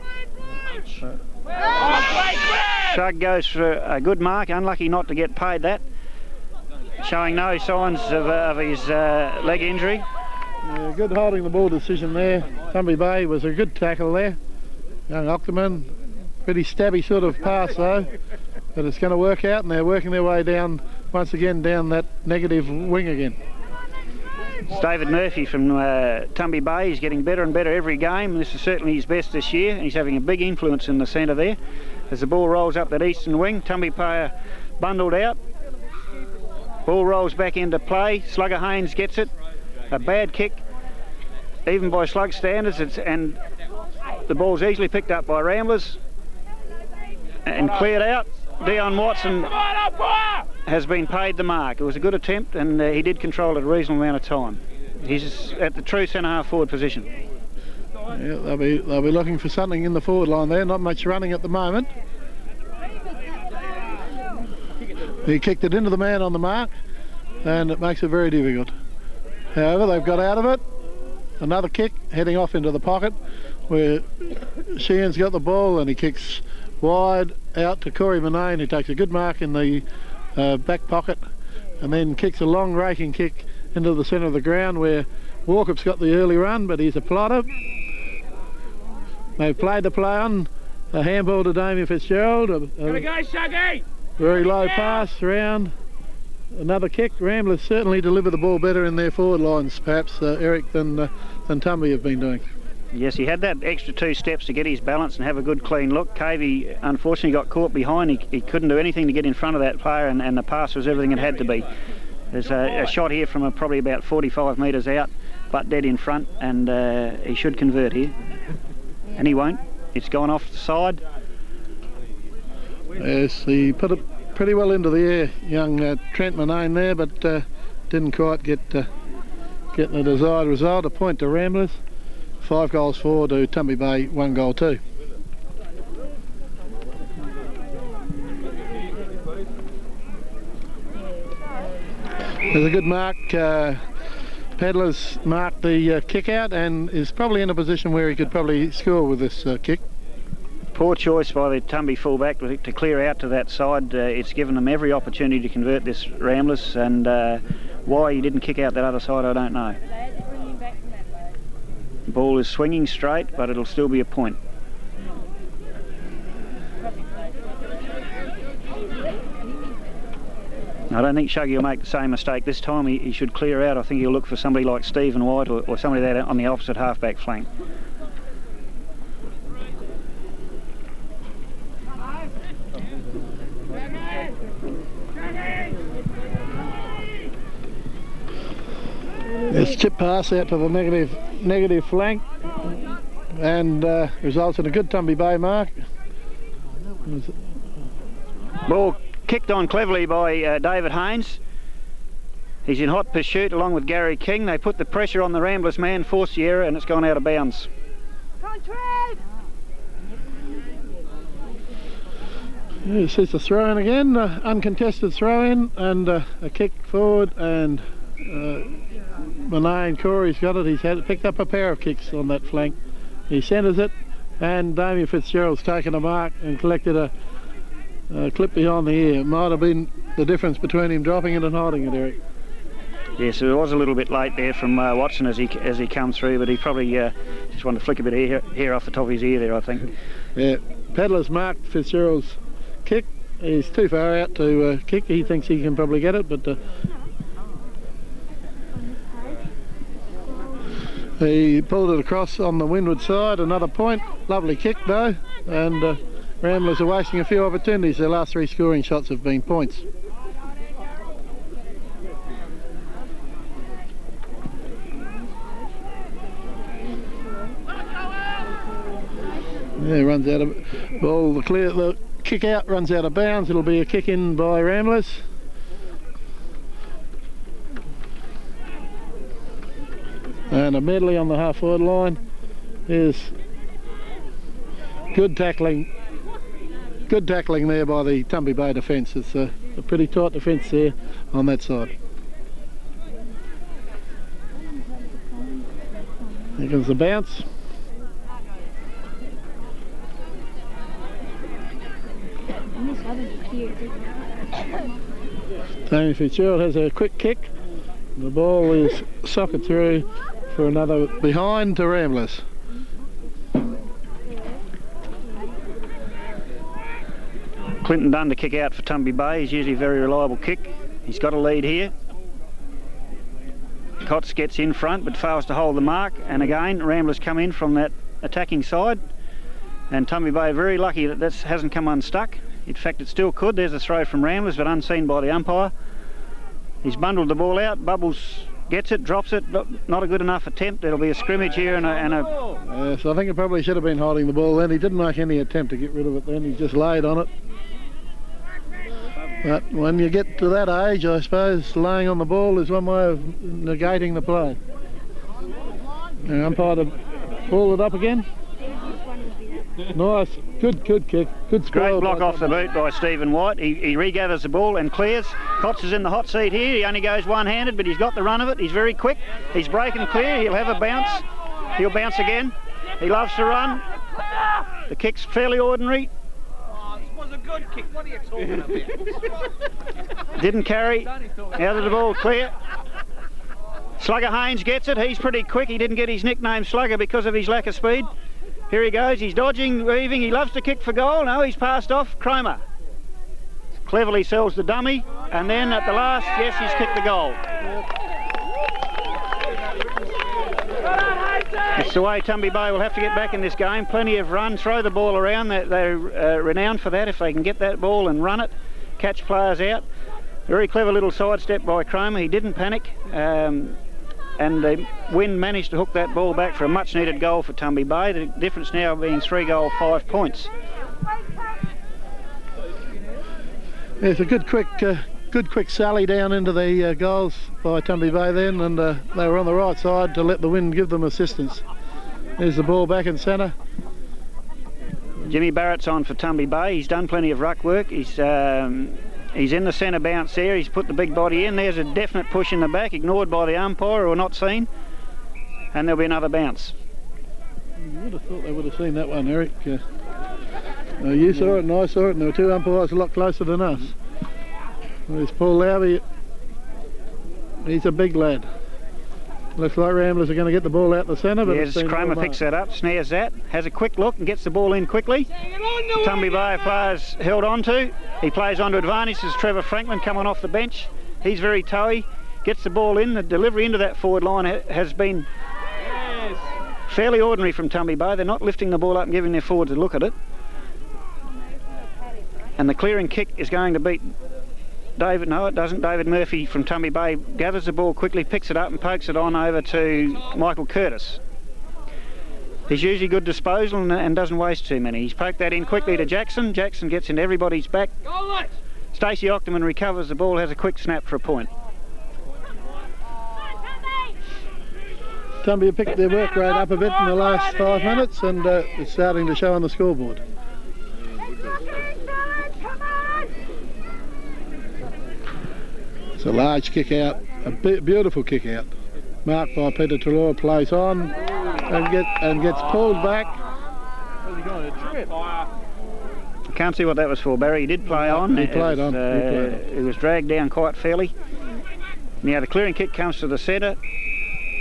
Shug goes for a good mark. Unlucky not to get paid that. Showing no signs of his leg injury. Yeah, good holding the ball decision there. Tumby Bay was a good tackle there. Young Octomon, pretty stabby sort of pass though, but it's going to work out, and they're working their way down once again down that negative wing again. It's David Murphy from Tumby Bay. He's getting better and better every game. This is certainly his best this year. He's having a big influence in the centre there. As the ball rolls up that eastern wing, Tumby Bay bundled out. Ball rolls back into play. Slugger Haynes gets it. A bad kick, even by slug standards, and the ball's easily picked up by Ramblers and cleared out. Dion Watson has been paid the mark. It was a good attempt, and he did control it a reasonable amount of time. He's at the true centre half forward position. Yeah, they'll be looking for something in the forward line there. Not much running at the moment. He kicked it into the man on the mark, and it makes it very difficult. However, they've got out of it. Another kick heading off into the pocket where Sheehan's got the ball, and he kicks wide out to Corey Manane, who takes a good mark in the back pocket, and then kicks a long raking kick into the centre of the ground where Walkup's got the early run, but he's a plotter. They've played the play on. A handball to Damien Fitzgerald. Gotta go, Shuggy! Very low pass around. Another kick. Ramblers certainly deliver the ball better in their forward lines, perhaps, Eric, than Tumby have been doing. Yes, he had that extra 2 steps to get his balance and have a good clean look. Cavey unfortunately got caught behind. He couldn't do anything to get in front of that player, and the pass was everything it had to be. There's a shot here from probably about 45 metres out, but dead in front, and he should convert here. And he won't. It's gone off the side. Yes, he put pretty well into the air, young Trent Manane there, but didn't quite get the desired result. A point to Ramblers, 5 goals 4 to Tumby Bay, 1 goal 2. There's a good mark. Pedler's marked the kick out and is probably in a position where he could probably score with this kick. Poor choice by the Tumby fullback to clear out to that side. It's given them every opportunity to convert this Ramblers, and why he didn't kick out that other side I don't know. The ball is swinging straight, but it'll still be a point. I don't think Shuggy will make the same mistake this time. He should clear out. I think he'll look for somebody like Stephen White or somebody there on the opposite half-back flank. This chip pass out to the negative flank and results in a good Tumby Bay mark. Ball kicked on cleverly by David Haynes. He's in hot pursuit along with Gary King. They put the pressure on the Ramblers man, forced the error, and it's gone out of bounds. This is the throw-in again, uncontested throw-in, and a kick forward, and Manane Corey's got it. He's picked up a pair of kicks on that flank. He centres it, and Damien Fitzgerald's taken a mark and collected a clip behind the ear. It might have been the difference between him dropping it and holding it, Eric. Yes, it was a little bit late there from Watson as he comes through, but he probably just wanted to flick a bit of hair off the top of his ear there, I think. Yeah, Pedler's marked Fitzgerald's kick. He's too far out to kick. He thinks he can probably get it, but he pulled it across on the windward side. Another point. Lovely kick though, and Ramblers are wasting a few opportunities. Their last 3 scoring shots have been points. Yeah, runs out of ball. The kick out runs out of bounds. It'll be a kick in by Ramblers. And a medley on the half-forward line. Is good tackling. Good tackling there by the Tumby Bay defence. It's a pretty tight defence there on that side. Here comes the bounce. Damien Fitzgerald has a quick kick. The ball is socket through for another behind to Ramblers. Clinton Dunn to kick out for Tumby Bay. He's usually a very reliable kick. He's got a lead here. Cots gets in front but fails to hold the mark, and again Ramblers come in from that attacking side, and Tumby Bay very lucky that this hasn't come unstuck. In fact, it still could. There's a throw from Ramblers, but unseen by the umpire. He's bundled the ball out. Bubbles gets it, drops it. Not a good enough attempt. There'll be a scrimmage here and a... So I think it probably should have been holding the ball then. He didn't make any attempt to get rid of it then. He just laid on it. But when you get to that age, I suppose, laying on the ball is one way of negating the play. The umpire to pull it up again. Nice, good kick, good score. Great block off the boot by Stephen White. He regathers the ball and clears. Cots is in the hot seat here. He only goes one-handed, but he's got the run of it. He's very quick. He's breaking clear. He'll have a bounce. He'll bounce again. He loves to run. The kick's fairly ordinary. Oh, this was a good kick. What are you talking about? Didn't carry. Out of the ball, clear. Slugger Haynes gets it. He's pretty quick. He didn't get his nickname Slugger because of his lack of speed. Here he goes, he's dodging, weaving, he loves to kick for goal. No, he's passed off. Cromer cleverly sells the dummy, and then at the last, yes, he's kicked the goal. It's the way Tumby Bay will have to get back in this game. Plenty of run, throw the ball around. They're renowned for that. If they can get that ball and run it, catch players out. Very clever little sidestep by Cromer. He didn't panic. And the wind managed to hook that ball back for a much needed goal for Tumby Bay. The difference now being 3 goals, 5 points. It's a good quick sally down into the goals by Tumby Bay then, and they were on the right side to let the wind give them assistance. There's the ball back in centre. Jimmy Barrett's on for Tumby Bay. He's done plenty of ruck work. He's in the centre bounce there. He's put the big body in. There's a definite push in the back, ignored by the umpire or not seen. And there'll be another bounce. You would have thought they would have seen that one, Eric. You saw it and I saw it, and there were two umpires a lot closer than us. There's Paul Lowry. He's a big lad. Looks like Ramblers are going to get the ball out the centre. But yes, Kramer picks that up, snares that, has a quick look and gets the ball in quickly. Tumby Bay players held on to. He plays on to advantage. There's Trevor Franklin coming off the bench. He's very towy, gets the ball in. The delivery into that forward line has been fairly ordinary from Tumby Bay. They're not lifting the ball up and giving their forwards a look at it. And the clearing kick is going to beat David. No, it doesn't. David Murphy from Tumby Bay gathers the ball quickly, picks it up and pokes it on over to Michael Curtis. He's usually good disposal and doesn't waste too many. He's poked that in quickly to Jackson. Jackson gets into everybody's back. Stacey Ockerman recovers the ball, has a quick snap for a point. Tumby have picked their work rate up a bit in the last 5 minutes, and it's starting to show on the scoreboard. It's a large kick out, a beautiful kick out, marked by Peter Trelaw, plays on and gets pulled back. I can't see what that was for, Barry. He did play on. He played on. It was dragged down quite fairly. Now the clearing kick comes to the centre.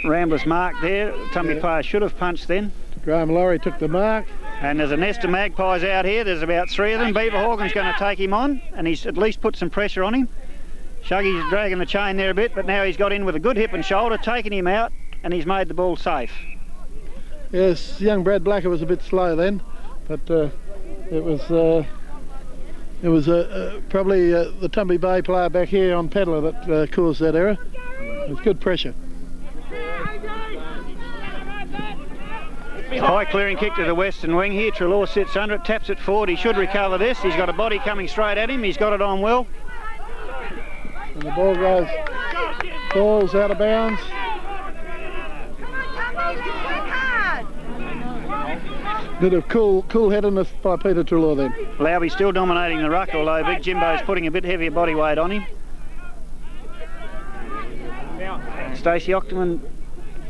Ramblers mark there. Tumby player should have punched then. Graham Laurie took the mark. And there's a nest of magpies out here. There's about 3 of them. Beaver Hawkins going to take him on, and he's at least put some pressure on him. Shuggy's dragging the chain there a bit, but now he's got in with a good hip and shoulder, taking him out, and he's made the ball safe. Yes, young Brad Blacker was a bit slow then, but it was probably the Tumby Bay player back here on Pedler that caused that error. It was good pressure. High clearing kick to the western wing here. Trelaw sits under it, taps it forward. He should recover this. He's got a body coming straight at him. He's got it on well. And the ball falls out of bounds. Bit of cool headedness by Peter Trelaw then. Lowby still dominating the ruck, although Big Jimbo's putting a bit heavier body weight on him. Stacey Ockerman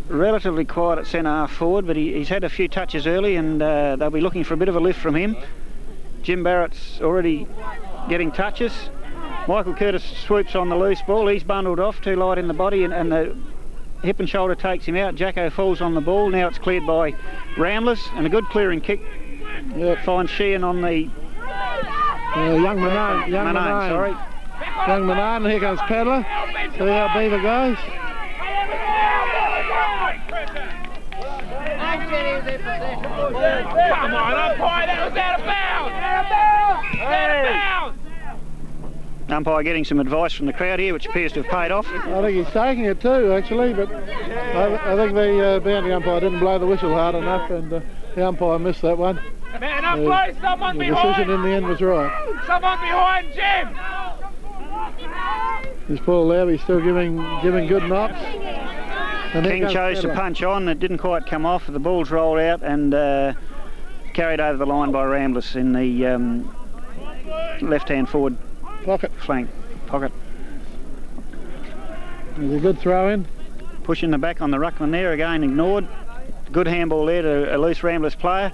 relatively quiet at centre half forward, but he's had a few touches early, and they'll be looking for a bit of a lift from him. Jim Barrett's already getting touches. Michael Curtis swoops on the loose ball. He's bundled off, too light in the body, and the hip and shoulder takes him out. Jacko falls on the ball. Now it's cleared by Ramblers, and a good clearing kick. Yep. Finds Sheehan on the... young Manane. Sorry. Young Manane, and here comes Pedler. See how Beaver goes. Come on, umpire, that was out of bounds! Out of bounds! Umpire getting some advice from the crowd here, which appears to have paid off. I think he's taking it too, actually, but I think the boundary umpire didn't blow the whistle hard enough, and the umpire missed that one. Man up, please, someone the behind! decision in the end was right. Someone behind Jim! There's Paul Lowry still giving good knocks. And King chose to punch on. It didn't quite come off. The ball's rolled out and carried over the line by Ramblers in the left-hand forward flank pocket. There's a good throw in. Pushing the back on the ruckman there, again ignored. Good handball there to a loose Ramblers player.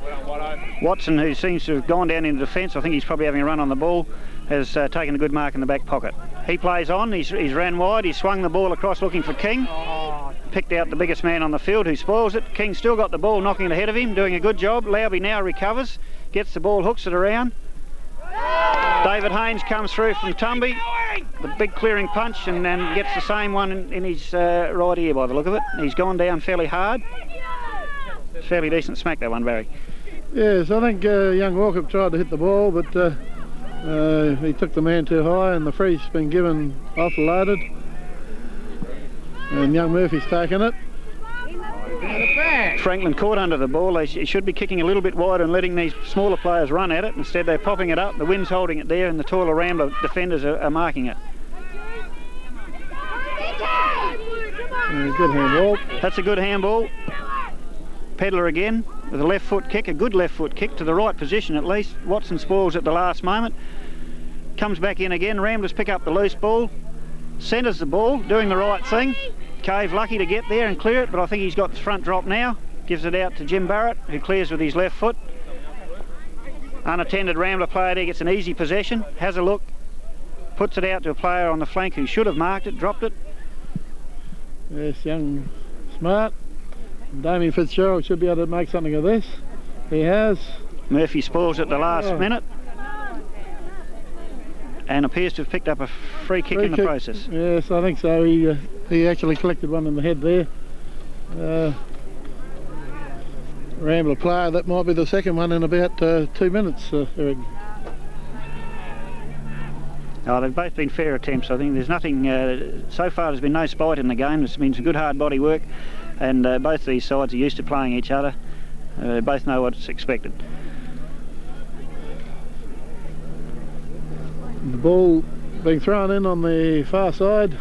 Watson, who seems to have gone down into defence, I think he's probably having a run on the ball, has taken a good mark in the back pocket. He plays on, he's ran wide, he swung the ball across looking for King. Picked out the biggest man on the field who spoils it. King still got the ball knocking it ahead of him, doing a good job. Lowby now recovers, gets the ball, hooks it around. David Haynes comes through from Tumby, the big clearing punch, and then gets the same one in his right ear by the look of it. He's gone down fairly hard. Fairly decent smack, that one, Barry. Yes, I think young Walkup tried to hit the ball, but he took the man too high, and the free's been given offloaded. And young Murphy's taken it. Franklin caught under the ball. They should be kicking a little bit wide and letting these smaller players run at it. Instead they're popping it up, the wind's holding it there, and the taller Rambler defenders are marking it. Good handball. That's a good handball. Pedler again with a left foot kick, a good left foot kick to the right position at least. Watson spoils at the last moment. Comes back in again. Ramblers pick up the loose ball. Centres the ball, doing the right thing. Cave lucky to get there and clear it, but I think he's got the front drop now. Gives it out to Jim Barrett, who clears with his left foot. Unattended Rambler player there gets an easy possession. Has a look. Puts it out to a player on the flank who should have marked it, dropped it. Yes, young Smart. Damien Fitzgerald should be able to make something of this. He has. Murphy spoils it the last minute. And appears to have picked up a free kick in the process. Yes, I think so. He actually collected one in the head there. Rambler player, that might be the second one in about 2 minutes, Eric. Oh, they've both been fair attempts. I think there's nothing, so far there's been no spite in the game. It's been some good hard body work, and both these sides are used to playing each other. They both know what's expected. The ball being thrown in on the far side.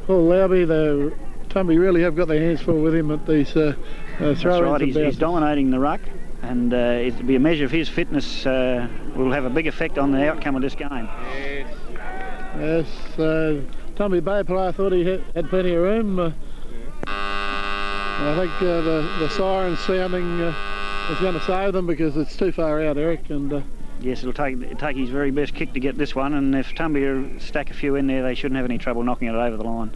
Paul Lowby, the Tumby really have got their hands full with him at these throw-ins. That's right, he's dominating the ruck, and it'll be a measure of his fitness will have a big effect on the outcome of this game. Yes, Tumby Bay player thought he had plenty of room. I think the siren sounding is going to save them because it's too far out, Eric. And yes, it'll take his very best kick to get this one, and if Tumby stack a few in there, they shouldn't have any trouble knocking it over the line.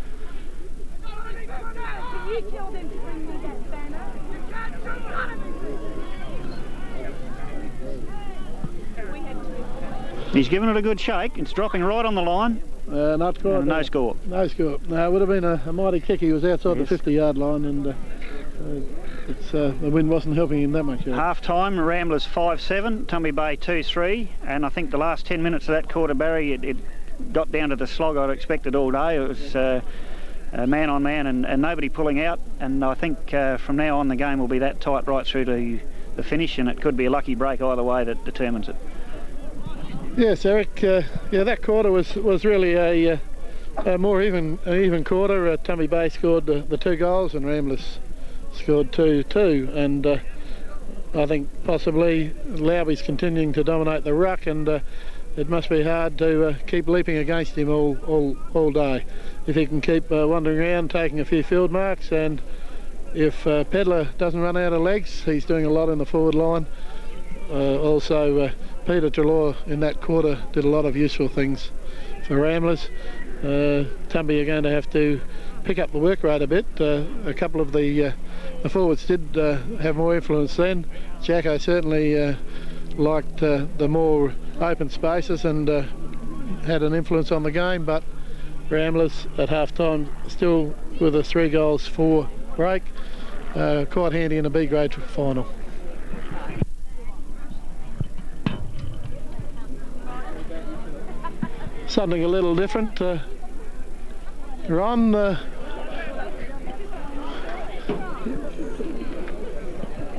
He's given it a good shake. It's dropping right on the line. Not quite. No score. No score. No, it would have been a mighty kick. He was outside the 50-yard line, and the wind wasn't helping him that much. Half time, Ramblers 5-7, Tumby Bay 2-3, and I think the last 10 minutes of that quarter, Barry, it got down to the slog I'd expected all day. It was man on man and nobody pulling out, and I think from now on the game will be that tight right through to the finish, and it could be a lucky break either way that determines it. Yes, Eric. Yeah, that quarter was really a more even quarter. Tumby Bay scored the 2 goals, and Ramblers scored 2, and I think possibly Lowby's continuing to dominate the ruck, and it must be hard to keep leaping against him all day. If he can keep wandering around, taking a few field marks, and if Pedler doesn't run out of legs, he's doing a lot in the forward line. Also, Peter Trelaw in that quarter did a lot of useful things for Ramblers. Tumby are going to have to pick up the work rate a bit. A couple of the forwards did have more influence then. Jacko certainly liked the more open spaces and had an influence on the game, but Ramblers at half-time still with a 3-4 break. Quite handy in a B-grade final. Something a little different. Ron, can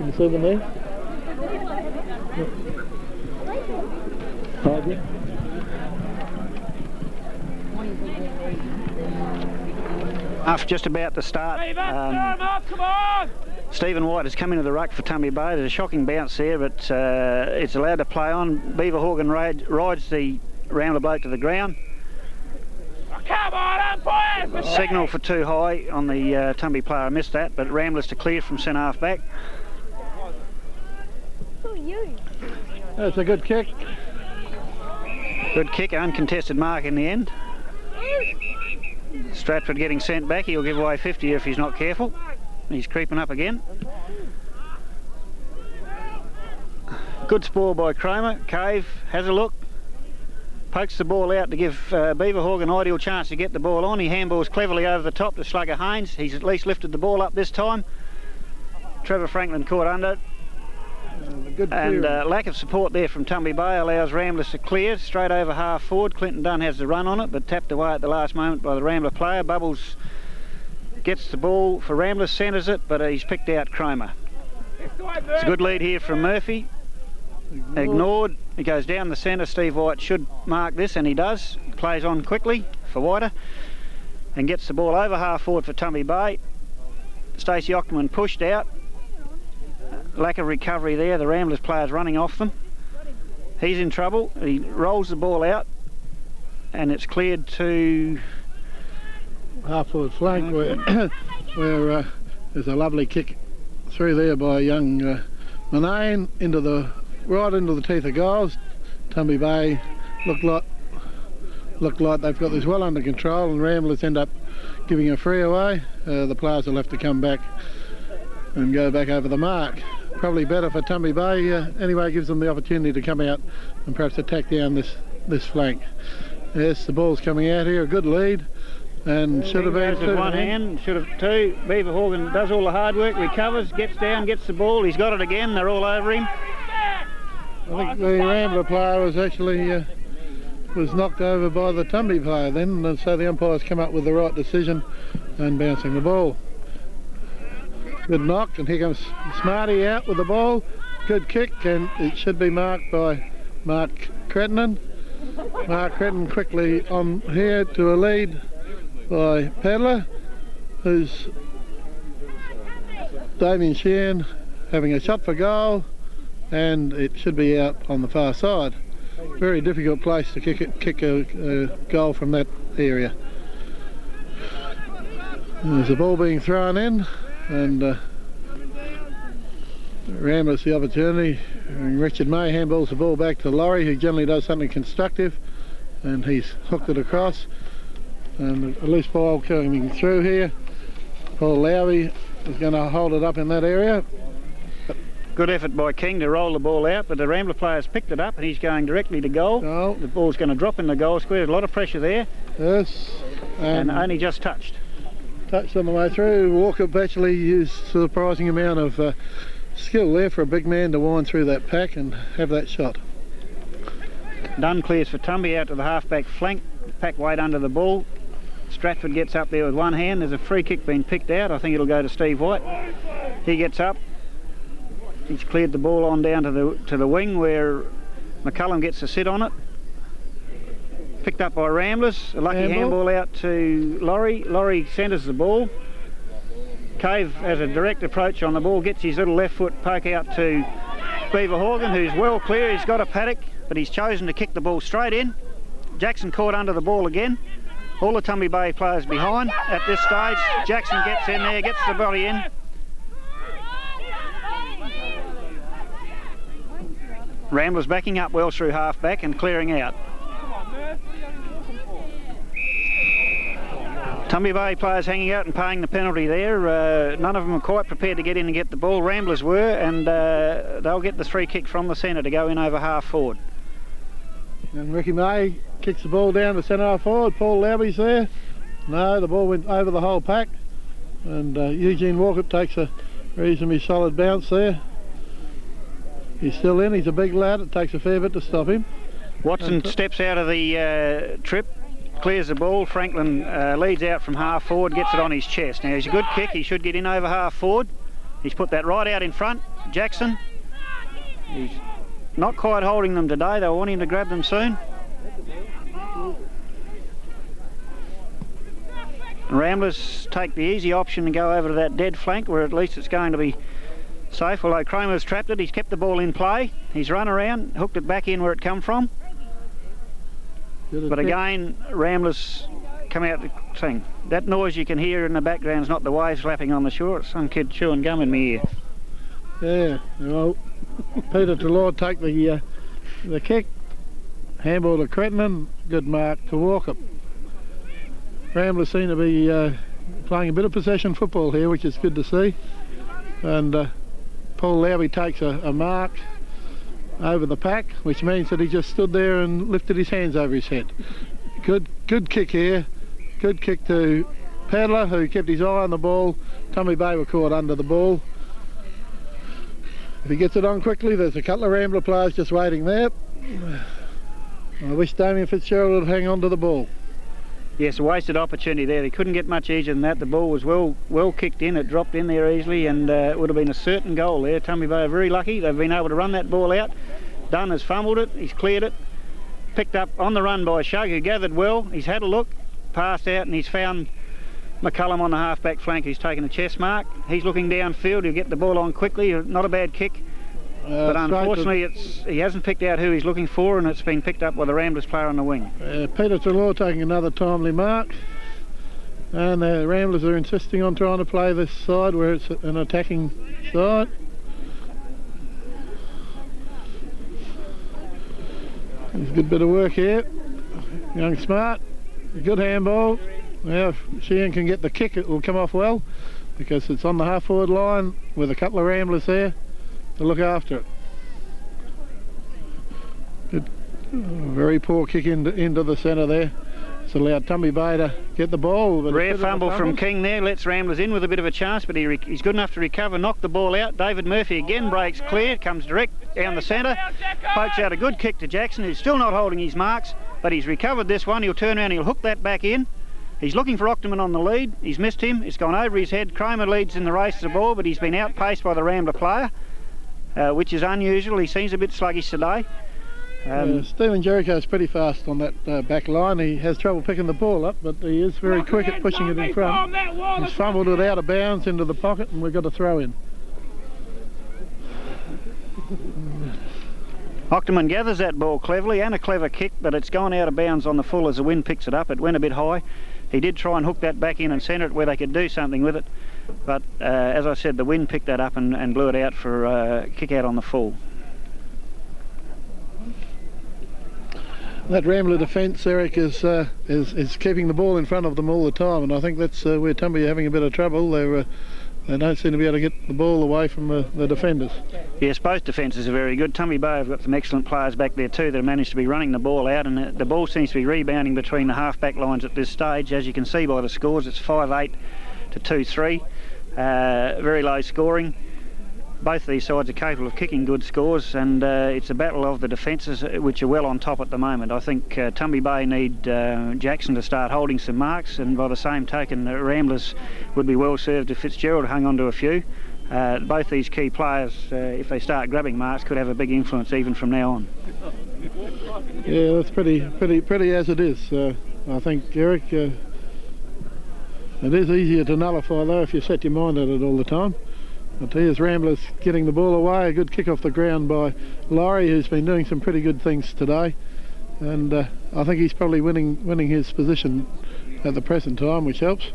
you see them there? After just about to start, Stephen White has come into the ruck for Tumby Bay. There's a shocking bounce there, but it's allowed to play on. Beaver Horgan rides the Rambler bloke to the ground. Come on, umpire! Signal for too high on the Tumby player. I missed that, but Ramblers to clear from centre half back. Who are you? That's a good kick. Good kick, uncontested mark in the end. Stratford getting sent back. He'll give away 50 if he's not careful. He's creeping up again. Good spoil by Cromer. Cave has a look. Pokes the ball out to give Beaver Horgan an ideal chance to get the ball on. He handballs cleverly over the top to Slugger Haynes. He's at least lifted the ball up this time. Trevor Franklin caught under it. And lack of support there from Tumby Bay allows Ramblers to clear straight over half forward. Clinton Dunn has the run on it, but tapped away at the last moment by the Rambler player. Bubbles gets the ball for Ramblers, centres it, but he's picked out Cromer. It's a good lead here from Murphy. Ignored. He goes down the centre. Steve White should mark this, and he does. Plays on quickly for Whiter and gets the ball over half forward for Tumby Bay. Stacey Ockerman pushed out. Lack of recovery there. The Ramblers players running off them. He's in trouble. He rolls the ball out and it's cleared to half forward flank where there's a lovely kick through there by young Manane right into the teeth of goals. Tumby Bay look like they've got this well under control, and Ramblers end up giving a free away. The players will have to come back and go back over the mark. Probably better for Tumby Bay. Anyway, gives them the opportunity to come out and perhaps attack down this flank. Yes, the ball's coming out here. A good lead, and should have been with one hand, should have two. Beaver Horgan does all the hard work, recovers, gets down, gets the ball. He's got it again. They're all over him. I think the Rambler player was actually was knocked over by the Tumby player then, and so the umpires come up with the right decision and bouncing the ball. Good knock, and here comes Smarty out with the ball. Good kick, and it should be marked by Mark Cretton. Mark Cretton quickly on here to a lead by Pedler, who's Damien Sheehan having a shot for goal, and it should be out on the far side. Very difficult place to kick a goal from that area. There's the ball being thrown in, and Ramblers the opportunity. And Richard May handballs the ball back to Laurie, who generally does something constructive, and he's hooked it across. And a loose ball coming through here. Paul Lowry is going to hold it up in that area. Good effort by King to roll the ball out, but the Rambler players picked it up and he's going directly to goal. Oh. The ball's going to drop in the goal square. There's a lot of pressure there. Yes. And only just touched. Touched on the way through. Walker actually used a surprising amount of skill there for a big man to wind through that pack and have that shot. Dunn clears for Tumby out to the half-back flank. Pack weight under the ball. Stratford gets up there with one hand. There's a free kick being picked out. I think it'll go to Steve White. He gets up. He's cleared the ball on down to the wing where McCullum gets to sit on it. Picked up by Ramblers. A lucky handball out to Laurie. Laurie centres the ball. Cave has a direct approach on the ball, gets his little left foot poke out to Beaver Horgan, who's well clear. He's got a paddock, but he's chosen to kick the ball straight in. Jackson caught under the ball again. All the Tumby Bay players behind at this stage. Jackson gets in there, gets the body in. Ramblers backing up well through half-back and clearing out. Tumby Bay players hanging out and paying the penalty there. None of them are quite prepared to get in and get the ball. Ramblers were, and they'll get the free kick from the centre to go in over half forward. And Ricky May kicks the ball down to centre half forward. Paul Lowry's there. No, the ball went over the whole pack. And Eugene Walker takes a reasonably solid bounce there. He's still in. He's a big lad. It takes a fair bit to stop him. Watson steps out of the trip, clears the ball. Franklin leads out from half forward, gets it on his chest. Now, he's a good kick. He should get in over half forward. He's put that right out in front. Jackson. He's not quite holding them today. They want him to grab them soon. Ramblers take the easy option and go over to that dead flank where at least it's going to be safe, although Cromer's trapped it. He's kept the ball in play. He's run around, hooked it back in where it come from. But again, Ramblers come out to sing. That noise you can hear in the background is not the waves lapping on the shore. It's some kid chewing gum in my ear. Yeah, well, Peter Delord take the kick. Handball to Cretton. Good mark to Walker. Ramblers seem to be playing a bit of possession football here, which is good to see. And Paul Lowry takes a mark over the pack, which means that he just stood there and lifted his hands over his head. Good kick here. Good kick to Pedler, who kept his eye on the ball. Tumby Bay were caught under the ball. If he gets it on quickly, there's a couple of Rambler players just waiting there. I wish Damien Fitzgerald would hang on to the ball. Yes, a wasted opportunity there. They couldn't get much easier than that. The ball was well kicked in. It dropped in there easily, and it would have been a certain goal there. Tumby Bay are very lucky. They've been able to run that ball out. Dunn has fumbled it. He's cleared it. Picked up on the run by Shug, who gathered well. He's had a look, passed out, and he's found McCullum on the half-back flank. He's taken a chest mark. He's looking downfield. He'll get the ball on quickly. Not a bad kick. But unfortunately, he hasn't picked out who he's looking for, and it's been picked up by the Ramblers player on the wing. Peter Trelaw taking another timely mark, and the Ramblers are insisting on trying to play this side where it's an attacking side. There's a good bit of work here. Young Smart, good handball. Now if Sheehan can get the kick, it will come off well, because it's on the half-forward line with a couple of Ramblers there to look after it. Good, very poor kick into the centre there. It's allowed Tumby Bay to get the ball. Rare fumble from King there, lets Ramblers in with a bit of a chance, but he's good enough to recover, knock the ball out. David Murphy again breaks clear, comes direct down the centre, pokes out a good kick to Jackson, who's still not holding his marks, but he's recovered this one. He'll turn around, he'll hook that back in. He's looking for Ockerman on the lead. He's missed him. It's gone over his head. Cromer leads in the race to the ball, but he's been outpaced by the Rambler player, which is unusual. He seems a bit sluggish today. Stephen Jericho's pretty fast on that back line. He has trouble picking the ball up, but he is very quick at pushing it in front. He's fumbled it out of bounds into the pocket, and we've got a throw in. Ockerman gathers that ball cleverly, and a clever kick, but it's gone out of bounds on the full as the wind picks it up. It went a bit high. He did try and hook that back in and centre it where they could do something with it, but as I said, the wind picked that up and blew it out for a kick out on the full. That Rambler defence, Eric, is keeping the ball in front of them all the time, and I think that's where Tumby are having a bit of trouble. They don't seem to be able to get the ball away from the defenders. Yes, both defences are very good. Tumby Bay have got some excellent players back there too that have managed to be running the ball out, and the ball seems to be rebounding between the half-back lines at this stage. As you can see by the scores, it's 5-8 to 2-3. Very low scoring. Both of these sides are capable of kicking good scores, and it's a battle of the defences, which are well on top at the moment. I think Tumby Bay need Jackson to start holding some marks, and by the same token, the Ramblers would be well served if Fitzgerald hung on to a few. Both these key players, if they start grabbing marks, could have a big influence even from now on. Yeah, that's pretty as it is. I think, Eric, it is easier to nullify though if you set your mind at it all the time. But here's Ramblers getting the ball away. A good kick off the ground by Laurie, who's been doing some pretty good things today, and I think he's probably winning his position at the present time, which helps.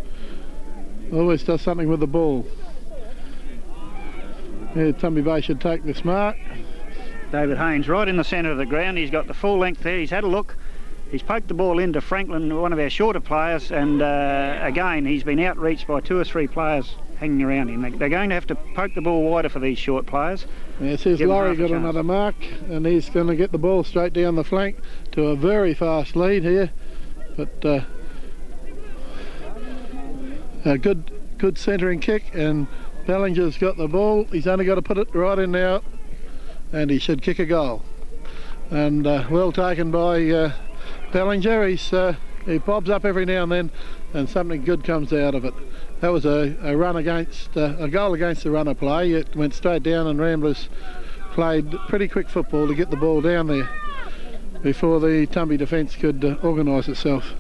Always does something with the ball. Yeah, Tumby Bay should take this mark. David Haynes right in the centre of the ground. He's got the full length there. He's had a look. He's poked the ball into Franklin, one of our shorter players, and again he's been outreached by 2 or 3 players hanging around him. They're going to have to poke the ball wider for these short players. Yes, here's Laurie got another mark, and he's going to get the ball straight down the flank to a very fast lead here. But a good centering kick, and Bellinger's got the ball. He's only got to put it right in now, and he should kick a goal. And well taken by Bellinger. He bobs up every now and then, and something good comes out of it. That was a run against a goal against the runner play. It went straight down, and Ramblers played pretty quick football to get the ball down there before the Tumby defence could organise itself.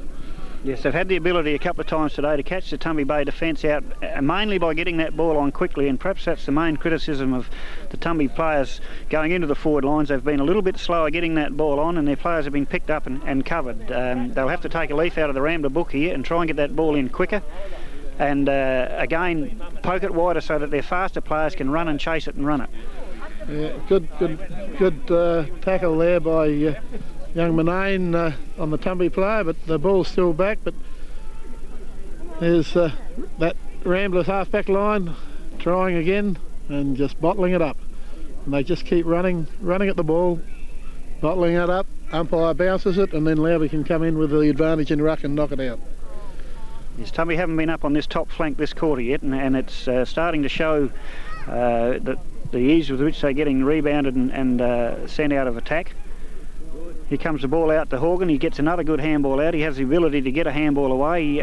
Yes, they've had the ability a couple of times today to catch the Tumby Bay defence out, mainly by getting that ball on quickly, and perhaps that's the main criticism of the Tumby players going into the forward lines. They've been a little bit slower getting that ball on, and their players have been picked up and covered. They'll have to take a leaf out of the Rambler book here and try and get that ball in quicker, and again poke it wider so that their faster players can run and chase it and run it. Yeah, good tackle there by young Manane on the Tumby player, but the ball's still back. But there's that Ramblers half-back line trying again and just bottling it up, and they just keep running at the ball, bottling it up. Umpire bounces it, and then Lowby can come in with the advantage in ruck and knock it out. Yes, Tumby haven't been up on this top flank this quarter yet, and it's starting to show the ease with which they're getting rebounded and sent out of attack. Here comes the ball out to Horgan. He gets another good handball out. He has the ability to get a handball away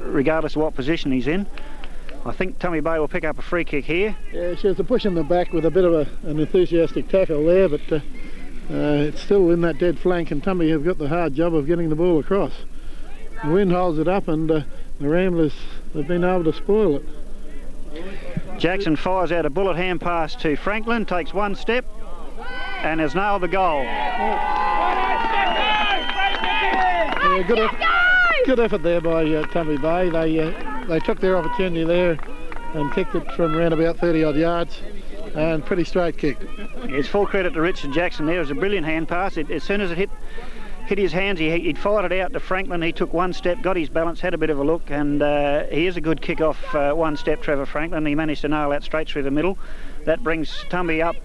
regardless of what position he's in. I think Tumby Bay will pick up a free kick here. Yeah, she was pushing them back with a bit of an enthusiastic tackle there, but it's still in that dead flank, and Tumby have got the hard job of getting the ball across. The wind holds it up, and the Ramblers have been able to spoil it. Jackson fires out a bullet hand pass to Franklin, takes one step and has nailed the goal. Yeah, good effort there by Tumby Bay. They took their opportunity there and kicked it from around about 30 odd yards, and pretty straight kick. It's full credit to Richard Jackson there. It was a brilliant hand pass. As soon as it hit his hands, he'd fired it out to Franklin. He took one step, got his balance, had a bit of a look, and he is a good kick off one step, Trevor Franklin. He managed to nail that straight through the middle. That brings Tumby up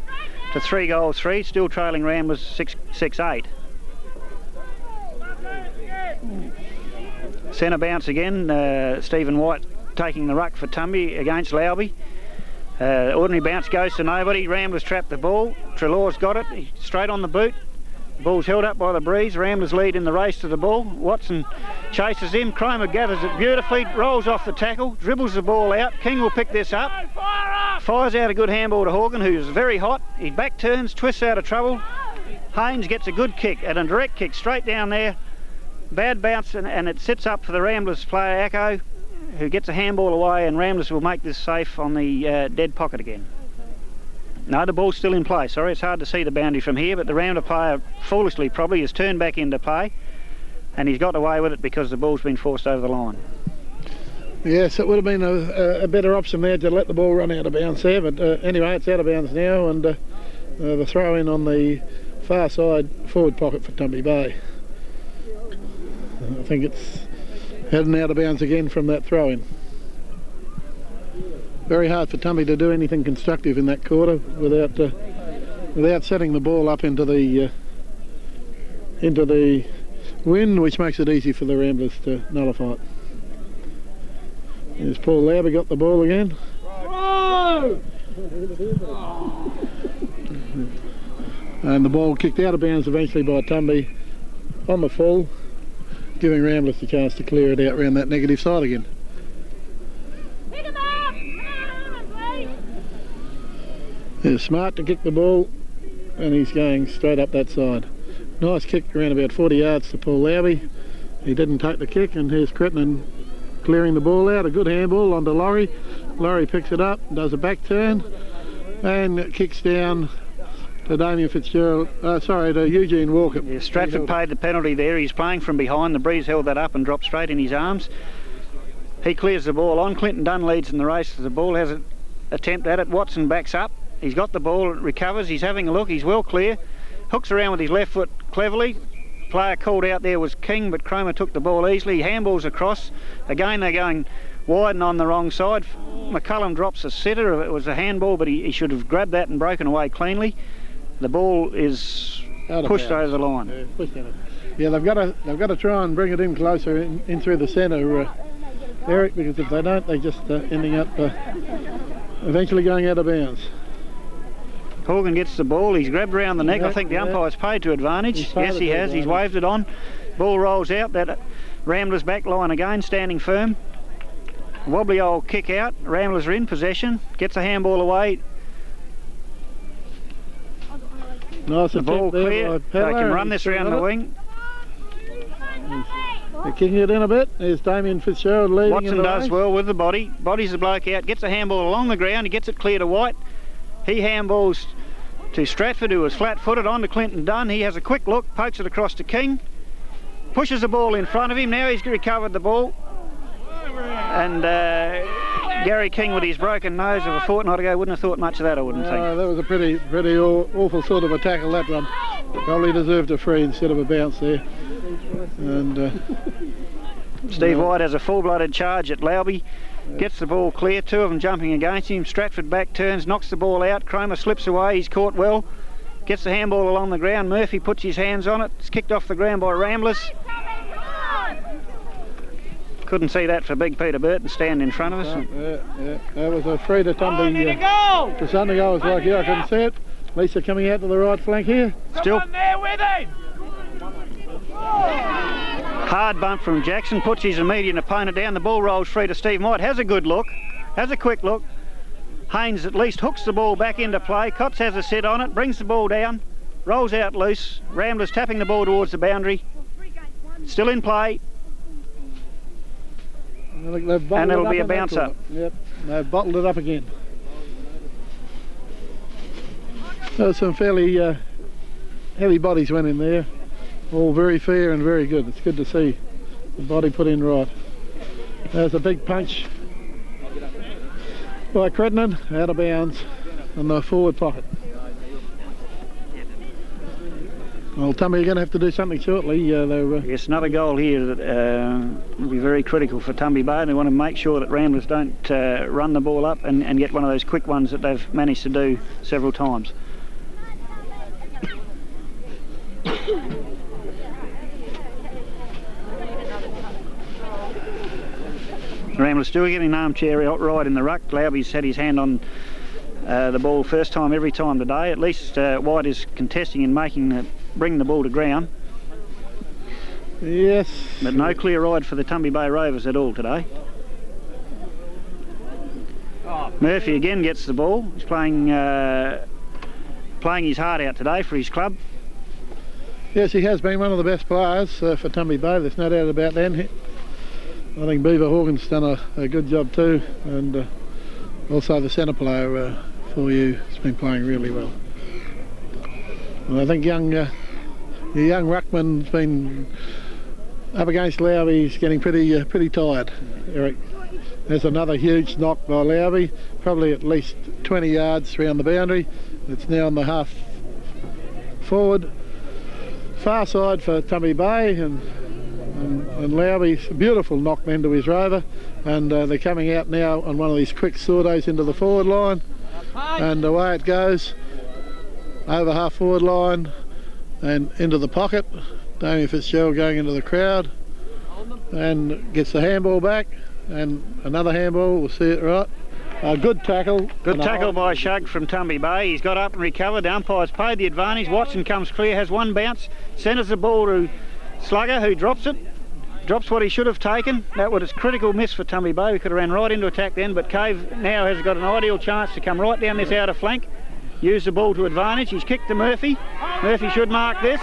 to 3-3, still trailing Ramblers 6-8. Centre bounce again, Stephen White taking the ruck for Tumby against Lowby. Ordinary bounce goes to nobody. Ramblers trap the ball. Treloar's got it. He's straight on the boot. The ball's held up by the breeze. Ramblers lead in the race to the ball. Watson chases him. Cromer gathers it beautifully, rolls off the tackle, dribbles the ball out. King will pick this up. Fires out a good handball to Horgan, who's very hot. He back turns, twists out of trouble. Haynes gets a good kick, and a direct kick straight down there. Bad bounce, and it sits up for the Ramblers player, Acco, who gets a handball away, and Ramblers will make this safe on the dead pocket again. No, the ball's still in play. Sorry, it's hard to see the boundary from here, but the Rambler player, foolishly probably, has turned back into play, and he's got away with it because the ball's been forced over the line. Yes, it would have been a better option there to let the ball run out of bounds there, but anyway, it's out of bounds now, and the throw in on the far side forward pocket for Tumby Bay. I think it's heading out of bounds again from that throw in. Very hard for Tumby to do anything constructive in that quarter without setting the ball up into the wind, which makes it easy for the Ramblers to nullify it. There's Paul Lauber, got the ball again. And the ball kicked out of bounds eventually by Tumby on the full, giving Ramblers the chance to clear it out around that negative side again. He's smart to kick the ball, and he's going straight up that side. Nice kick around about 40 yards to Paul Lowby. He didn't take the kick, and here's Crittenden clearing the ball out. A good handball onto Laurie. Laurie picks it up, does a back turn, and kicks down to Damien Fitzgerald. To Eugene Walker. Yeah, Stratford paid the penalty there. He's playing from behind. The breeze held that up and dropped straight in his arms. He clears the ball on. Clinton Dunn leads in the race. The ball has an attempt at it. Watson backs up. He's got the ball, recovers, he's having a look, he's well clear. Hooks around with his left foot cleverly. Player called out there was King, but Cromer took the ball easily. He handballs across. Again, they're going wide and on the wrong side. McCullum drops a sitter. It was a handball, but he should have grabbed that and broken away cleanly. The ball is pushed over the line. Yeah, pushed out. Yeah, they've got to try and bring it in closer in through the centre, Eric, because if they don't, they just ending up eventually going out of bounds. Horgan gets the ball, he's grabbed around the neck. I think the umpire's paid to advantage. Yes, he has. He's waved it on. Ball rolls out. That Ramblers back line again, standing firm. Wobbly old kick out. Ramblers are in possession. Gets a handball away. Nice the ball clear. They can run this around the wing. They're kicking it in a bit. There's Damien Fitzgerald leading. Watson does well with the body. Bodies the bloke out. Gets a handball along the ground. He gets it clear to White. He handballs to Stratford, who was flat-footed, on to Clinton Dunn. He has a quick look, pokes it across to King, pushes the ball in front of him. Now he's recovered the ball. And Gary King, with his broken nose of a fortnight ago, wouldn't have thought much of that, I wouldn't think. That was a pretty awful sort of a tackle, that one. Probably deserved a free instead of a bounce there. And Steve White has a full-blooded charge at Lowby. Gets the ball clear, two of them jumping against him. Stratford back turns, knocks the ball out. Cromer slips away, he's caught well. Gets the handball along the ground. Murphy puts his hands on it. It's kicked off the ground by Ramblers. Couldn't see that for Big Peter Burton standing in front of us. Yeah. That was a free to Tumby. To Sunday goals like, yeah, I couldn't see it. Lisa coming out to the right flank here. Still, there with him. Hard bump from Jackson, puts his immediate opponent down. The ball rolls free to Steve White. Has a good look, has a quick look. Haynes at least hooks the ball back into play. Cots has a sit on it, brings the ball down, rolls out loose. Ramblers tapping the ball towards the boundary. Still in play. And it'll be a bounce up. Yep, they've bottled it up again. There's some fairly heavy bodies went in there. All very fair and very good. It's good to see the body put in right. There's a big punch by Crednan, out of bounds in the forward pocket. Well, Tumby, you're going to have to do something shortly. Yes, another goal here that will be very critical for Tumby Bay. They want to make sure that Ramblers don't run the ball up and get one of those quick ones that they've managed to do several times. Ramblers still getting an armchair right in the ruck. Lauby's had his hand on the ball first time every time today. At least White is contesting and bringing the ball to ground. Yes. But no clear ride for the Tumby Bay Rovers at all today. Murphy again gets the ball. He's playing his heart out today for his club. Yes, he has been one of the best players for Tumby Bay. There's no doubt about that. I think Beaver Horgan's done a good job too, and also the centre player for you has been playing really well. And I think your young ruckman's been up against Lauby. He's getting pretty tired, Eric. There's another huge knock by Lauby, probably at least 20 yards around the boundary. It's now on the half forward, far side for Tumby Bay, and Lauby's beautiful knock then to his rover, and they're coming out now on one of these quick sortos into the forward line, and away it goes over half forward line and into the pocket. Damien Fitzgerald going into the crowd and gets the handball back, and another handball, we'll see it right. Good tackle. Good tackle by Shug from Tumby Bay. He's got up and recovered. The umpire's paid the advantage. Watson comes clear, has one bounce, centres the ball to Slugger, who drops it. Drops what he should have taken. That was a critical miss for Tumby Bay. We could have ran right into attack then, but Cave now has got an ideal chance to come right down this outer flank, use the ball to advantage. He's kicked to Murphy. Murphy should mark this,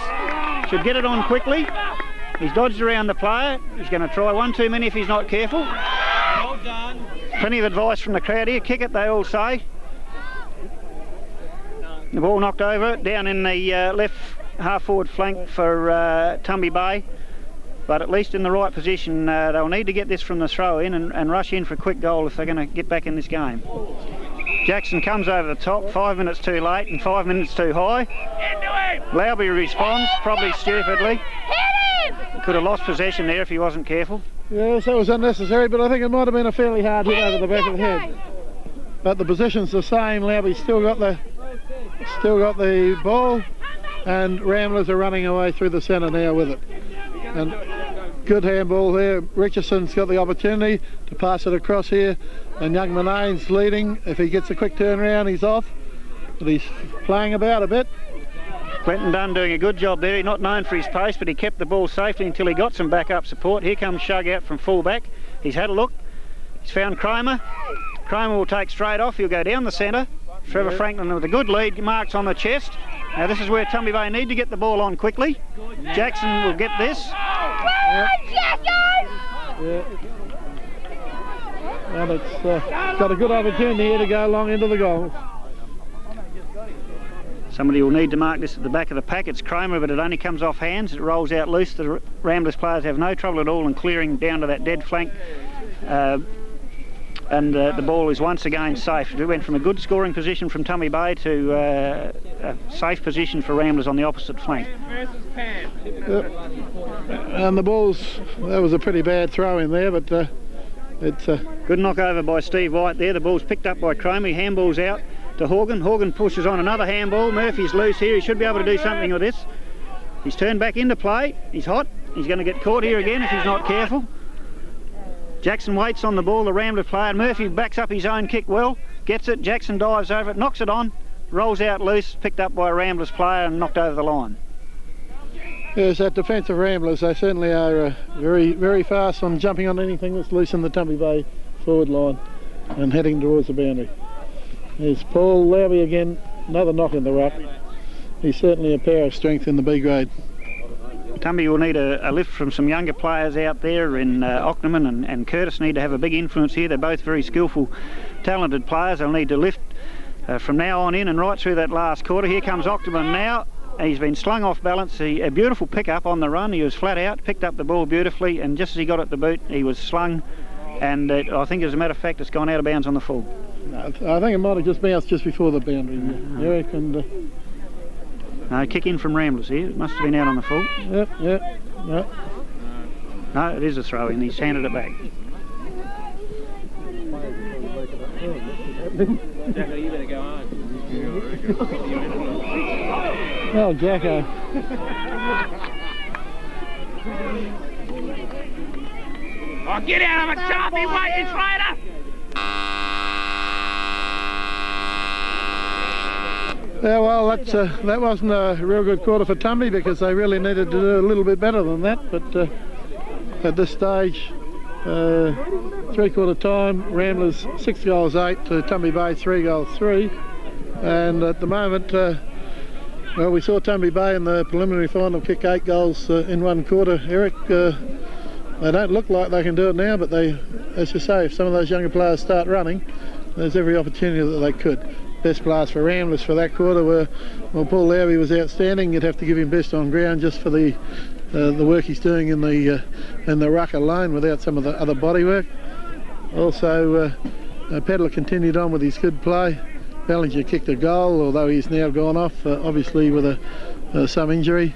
should get it on quickly. He's dodged around the player. He's going to try one too many if he's not careful. Well done. Plenty of advice from the crowd here. Kick it, they all say. The ball knocked over, down in the left half forward flank for Tumby Bay. But at least in the right position. They'll need to get this from the throw in and rush in for a quick goal if they're going to get back in this game. Jackson comes over the top, 5 minutes too late and 5 minutes too high. Lauby responds, probably stupidly. Could have lost possession there if he wasn't careful. Yes, that was unnecessary, but I think it might have been a fairly hard hit over the back of the head. But the position's the same. Lauby's still got the ball, and Ramblers are running away through the centre now with it. And good handball there. Richardson's got the opportunity to pass it across here, and young Monane's leading. If he gets a quick turnaround, he's off, but he's playing about a bit. Quentin Dunn doing a good job there. He's not known for his pace, but he kept the ball safely until he got some backup support. Here comes Shug out from full-back. He's had a look. He's found Kramer. Kramer will take straight off. He'll go down the centre. Trevor Franklin with a good lead, marks on the chest. Now this is where Tumby Bay need to get the ball on quickly. Jackson will get this. Yeah. And it's got a good opportunity here to go long into the goal. Somebody will need to mark this at the back of the pack. It's Kramer, but it only comes off hands. It rolls out loose. The Ramblers players have no trouble at all in clearing down to that dead flank. And the ball is once again safe. We went from a good scoring position from Tumby Bay to a safe position for Ramblers on the opposite flank. And the ball's, that was a pretty bad throw in there, but it's good knock over by Steve White there. The ball's picked up by Kramer. He handballs out to Horgan. Horgan pushes on another handball. Murphy's loose here. He should be able to do something with this. He's turned back into play. He's hot. He's going to get caught here again if he's not careful. Jackson waits on the ball, the Rambler player. Murphy backs up his own kick well, gets it. Jackson dives over it, knocks it on, rolls out loose, picked up by a Ramblers player and knocked over the line. Yes, that defensive Ramblers, they certainly are very, very fast on jumping on anything that's loose in the Tumby Bay forward line and heading towards the boundary. There's Paul Lowry again, another knock in the ruck. He's certainly a pair of strength in the B grade. Tumby will need a lift from some younger players out there in Ockerman and Curtis need to have a big influence here. They're both very skillful, talented players. They'll need to lift from now on in and right through that last quarter. Here comes Ockerman now. He's been slung off balance. A beautiful pick-up on the run. He was flat out, picked up the ball beautifully, and just as he got at the boot, he was slung. And I think, as a matter of fact, it's gone out of bounds on the full. No, I think it might have just bounced just before the boundary, Eric. And no, kick in from Ramblers here. It must have been out on the full. Yep. No, it is a throw-in. He's handed it back. Jacko, you better go on. Oh, Jacko. Oh, get out of it, Sharpie! Wait, it's later! Yeah, well, that wasn't a real good quarter for Tumby because they really needed to do a little bit better than that. But at this stage, three-quarter time, Ramblers 6 goals 8 to Tumby Bay 3 goals 3. And at the moment, well, we saw Tumby Bay in the preliminary final kick 8 goals in 1 quarter. Eric, they don't look like they can do it now, but they, as you say, if some of those younger players start running, there's every opportunity that they could. Best players for Ramblers for that quarter were, well, Paul Lowry was outstanding. You'd have to give him best on ground just for the work he's doing in the ruck alone without some of the other body work. Also, Pedler continued on with his good play. Ballinger kicked a goal, although he's now gone off, obviously with some injury.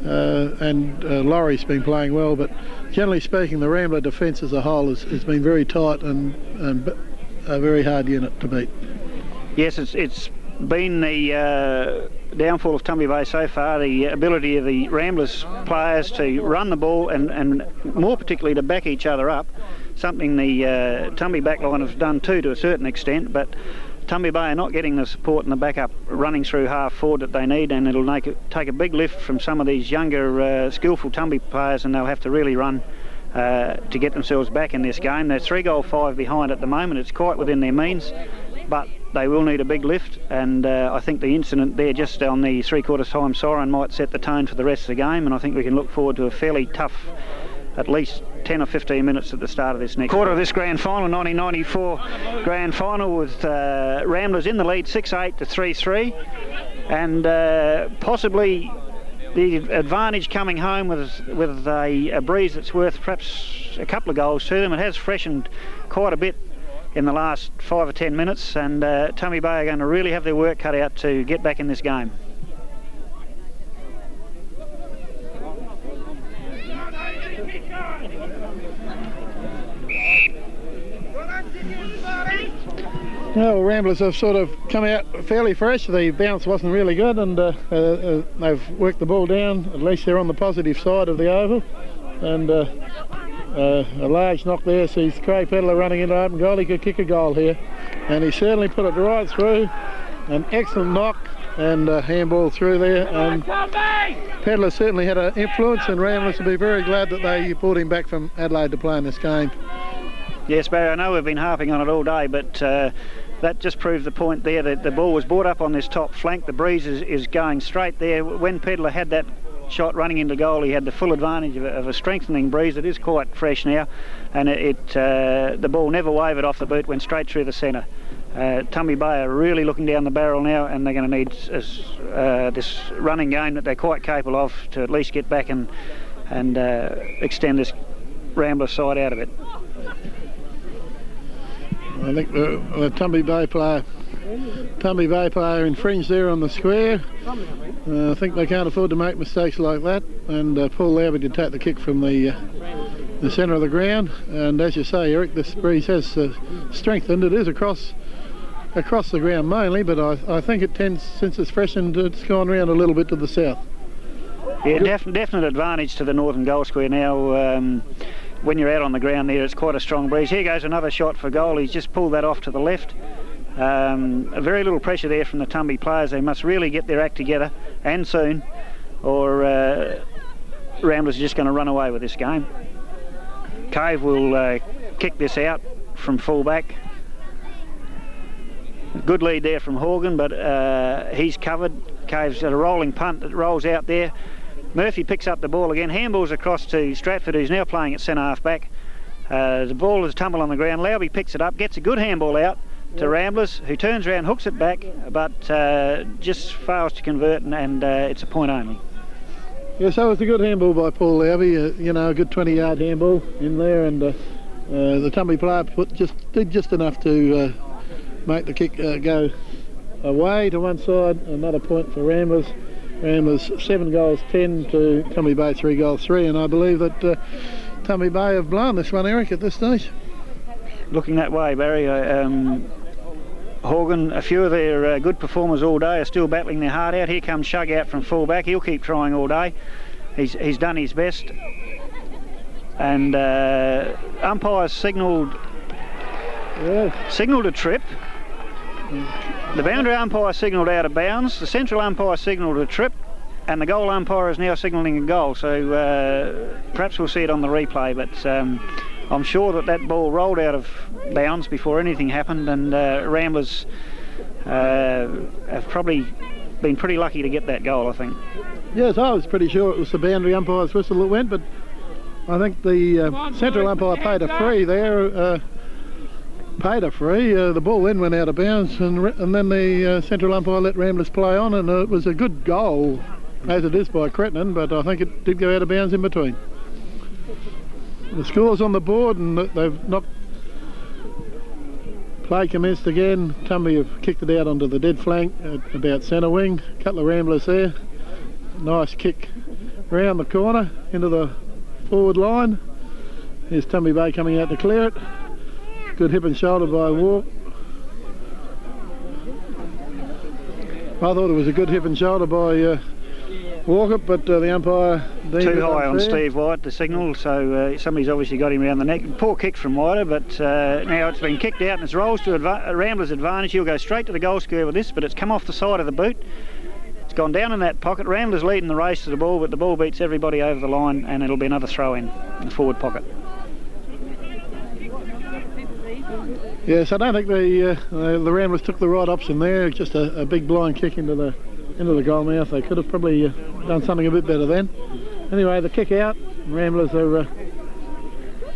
And Laurie's been playing well, but generally speaking, the Rambler defence as a whole has been very tight and a very hard unit to beat. Yes, it's been the downfall of Tumby Bay so far, the ability of the Ramblers players to run the ball and more particularly to back each other up, something the Tumby backline has done too to a certain extent, but Tumby Bay are not getting the support and the backup running through half forward that they need, and it'll take a big lift from some of these younger skillful Tumby players, and they'll have to really run to get themselves back in this game. They're 3 goal 5 behind at the moment. It's quite within their means, but they will need a big lift, and I think the incident there just on the 3/4 time siren might set the tone for the rest of the game, and I think we can look forward to a fairly tough at least 10 or 15 minutes at the start of this next quarter of this grand final, 1994 grand final, with Ramblers in the lead 6-8 to 3-3, and possibly the advantage coming home with a breeze that's worth perhaps a couple of goals to them. It has freshened quite a bit in the last 5 or 10 minutes, and Tumby Bay are going to really have their work cut out to get back in this game. Well, Ramblers have sort of come out fairly fresh. The bounce wasn't really good, and they've worked the ball down. At least they're on the positive side of the oval, and a large knock there sees Craig Pedler running into open goal. He could kick a goal here, and he certainly put it right through. An excellent knock and handball through there, and Pedler certainly had an influence, and Ramblers will be very glad that they brought him back from Adelaide to play in this game. Yes, Barry, I know we've been harping on it all day, but that just proved the point there that the ball was brought up on this top flank. The breeze is going straight there. When Pedler had that shot running into goal, he had the full advantage of a strengthening breeze. It is quite fresh now, and the ball never wavered off the boot, went straight through the centre. Tumby Bay are really looking down the barrel now, and they're going to need this running game that they're quite capable of to at least get back and extend this Rambler side out of it. I think the Tumby Bay player infringed there on the square. I think they can't afford to make mistakes like that, and Paul Lowry did take the kick from the centre of the ground, and as you say, Eric, this breeze has strengthened. It is across the ground mainly, but I think it tends, since it's freshened, it's gone around a little bit to the south. Yeah, definite advantage to the northern goal square now. When you're out on the ground there, it's quite a strong breeze. Here goes another shot for goal. He's just pulled that off to the left. Very little pressure there from the Tumby players. They must really get their act together, and soon, or Ramblers are just going to run away with this game. Cave will kick this out from full-back. Good lead there from Horgan, but he's covered. Cave's at a rolling punt that rolls out there. Murphy picks up the ball again, handballs across to Stratford, who's now playing at centre half-back. The ball is tumbled on the ground. Lowby picks it up, gets a good handball out to Ramblers, who turns around, hooks it back, but just fails to convert, and it's a point only. Yes, that was a good handball by Paul Lowby. You know, a good 20-yard handball in there, and the Tumby player did just enough to make the kick go away to one side. Another point for Ramblers. Ramblers 7 goals 10 to Tumby Bay 3 goals 3, and I believe that Tumby Bay have blown this one, Eric, at this stage. Looking that way, Barry. Horgan, a few of their good performers all day are still battling their heart out. Here comes Shug out from full-back. He'll keep trying all day. He's done his best. And umpires signalled a trip. The boundary umpire signalled out of bounds. The central umpire signalled a trip. And the goal umpire is now signalling a goal. So perhaps we'll see it on the replay. But I'm sure that ball rolled out of bounds before anything happened, and Ramblers have probably been pretty lucky to get that goal, I think. Yes, I was pretty sure it was the boundary umpire's whistle that went, but I think the central umpire paid a free there. The ball then went out of bounds, and then the central umpire let Ramblers play on, and it was a good goal, as it is by Cretton, but I think it did go out of bounds in between. The score's on the board, and they've knocked. Play commenced again. Tumby have kicked it out onto the dead flank at about centre wing. A couple of Ramblers there. Nice kick round the corner into the forward line. Here's Tumby Bay coming out to clear it. Good hip and shoulder by Walk. I thought it was a good hip and shoulder by Walker, but the umpire too high on Steve White, the signal, so somebody's obviously got him around the neck. Poor kick from White, but now it's been kicked out and it's rolls to Ramblers' advantage. He'll go straight to the goal square with this, but it's come off the side of the boot. It's gone down in that pocket. Ramblers leading the race to the ball, but the ball beats everybody over the line, and it'll be another throw in the forward pocket. Yes, I don't think the Ramblers took the right option there. Just a big blind kick into the goal mouth. They could have probably done something a bit better then. Anyway, the kick out. Ramblers are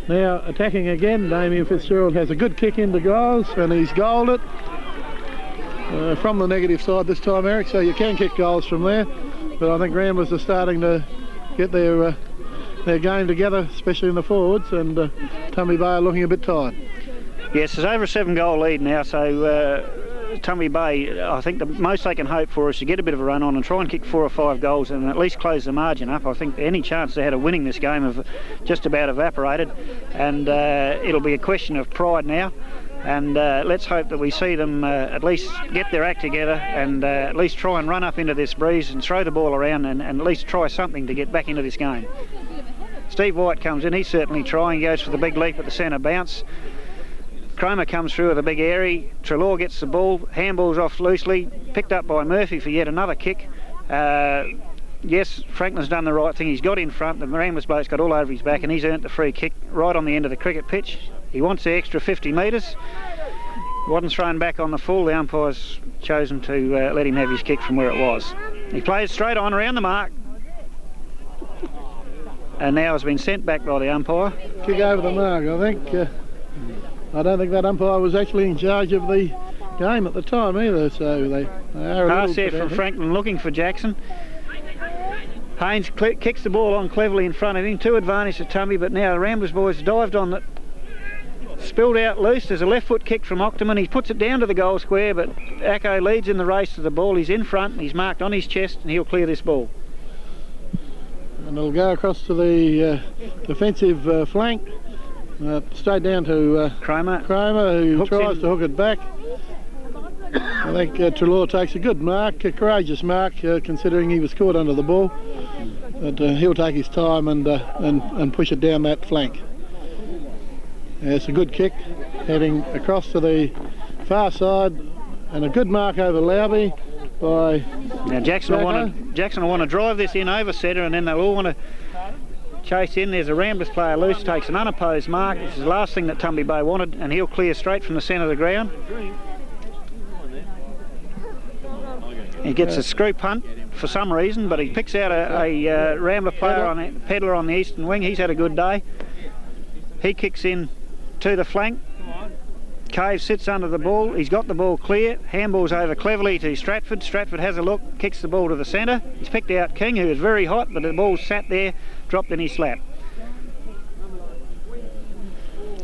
now attacking again. Damien Fitzgerald has a good kick into goals, and he's goaled it from the negative side this time, Eric, so you can kick goals from there. But I think Ramblers are starting to get their game together, especially in the forwards, and Tumby Bay are looking a bit tired. Yes, there's over a 7-goal lead now, so Tumby Bay, I think the most they can hope for is to get a bit of a run on and try and kick 4 or 5 goals and at least close the margin up. I think any chance they had of winning this game have just about evaporated, and it'll be a question of pride now. And let's hope that we see them at least get their act together and at least try and run up into this breeze and throw the ball around and at least try something to get back into this game. Steve White comes in, he's certainly trying, he goes for the big leap at the centre bounce. Cromer comes through with a big airy. Treloar gets the ball, handballs off loosely, picked up by Murphy for yet another kick. Yes, Franklin's done the right thing. He's got in front. The Ramblers bloke's got all over his back, and he's earned the free kick right on the end of the cricket pitch. He wants the extra 50 metres. Wasn't thrown back on the full. The umpire's chosen to let him have his kick from where it was. He plays straight on around the mark, and now has been sent back by the umpire. Kick over the mark, I think. I don't think that umpire was actually in charge of the game at the time either, so they are a pass there from Franklin looking for Jackson. Haynes kicks the ball on cleverly in front of him, to advantage to Tumby, but now the Ramblers boys dived on it, spilled out loose. There's a left foot kick from Ockerman. He puts it down to the goal square, but Acco leads in the race to the ball. He's in front and he's marked on his chest, and he'll clear this ball. And it'll go across to the defensive flank. Straight down to Cromer, who tries to hook it back. I think Treloar takes a good mark, a courageous mark, considering he was caught under the ball. But he'll take his time and push it down that flank. It's a good kick, heading across to the far side, and a good mark over Lowby by. Now Jackson will want to drive this in over centre, and then they'll all want to chase in. There's a Ramblers player loose, takes an unopposed mark, which is the last thing that Tumby Bay wanted, and he'll clear straight from the centre of the ground. He gets a screw punt for some reason, but he picks out a Rambler player Pedler on the eastern wing. He's had a good day. He kicks in to the flank. Cave sits under the ball. He's got the ball clear. Handballs over cleverly to Stratford. Stratford has a look, kicks the ball to the centre. He's picked out King, who is very hot, but the ball sat there, dropped in his lap.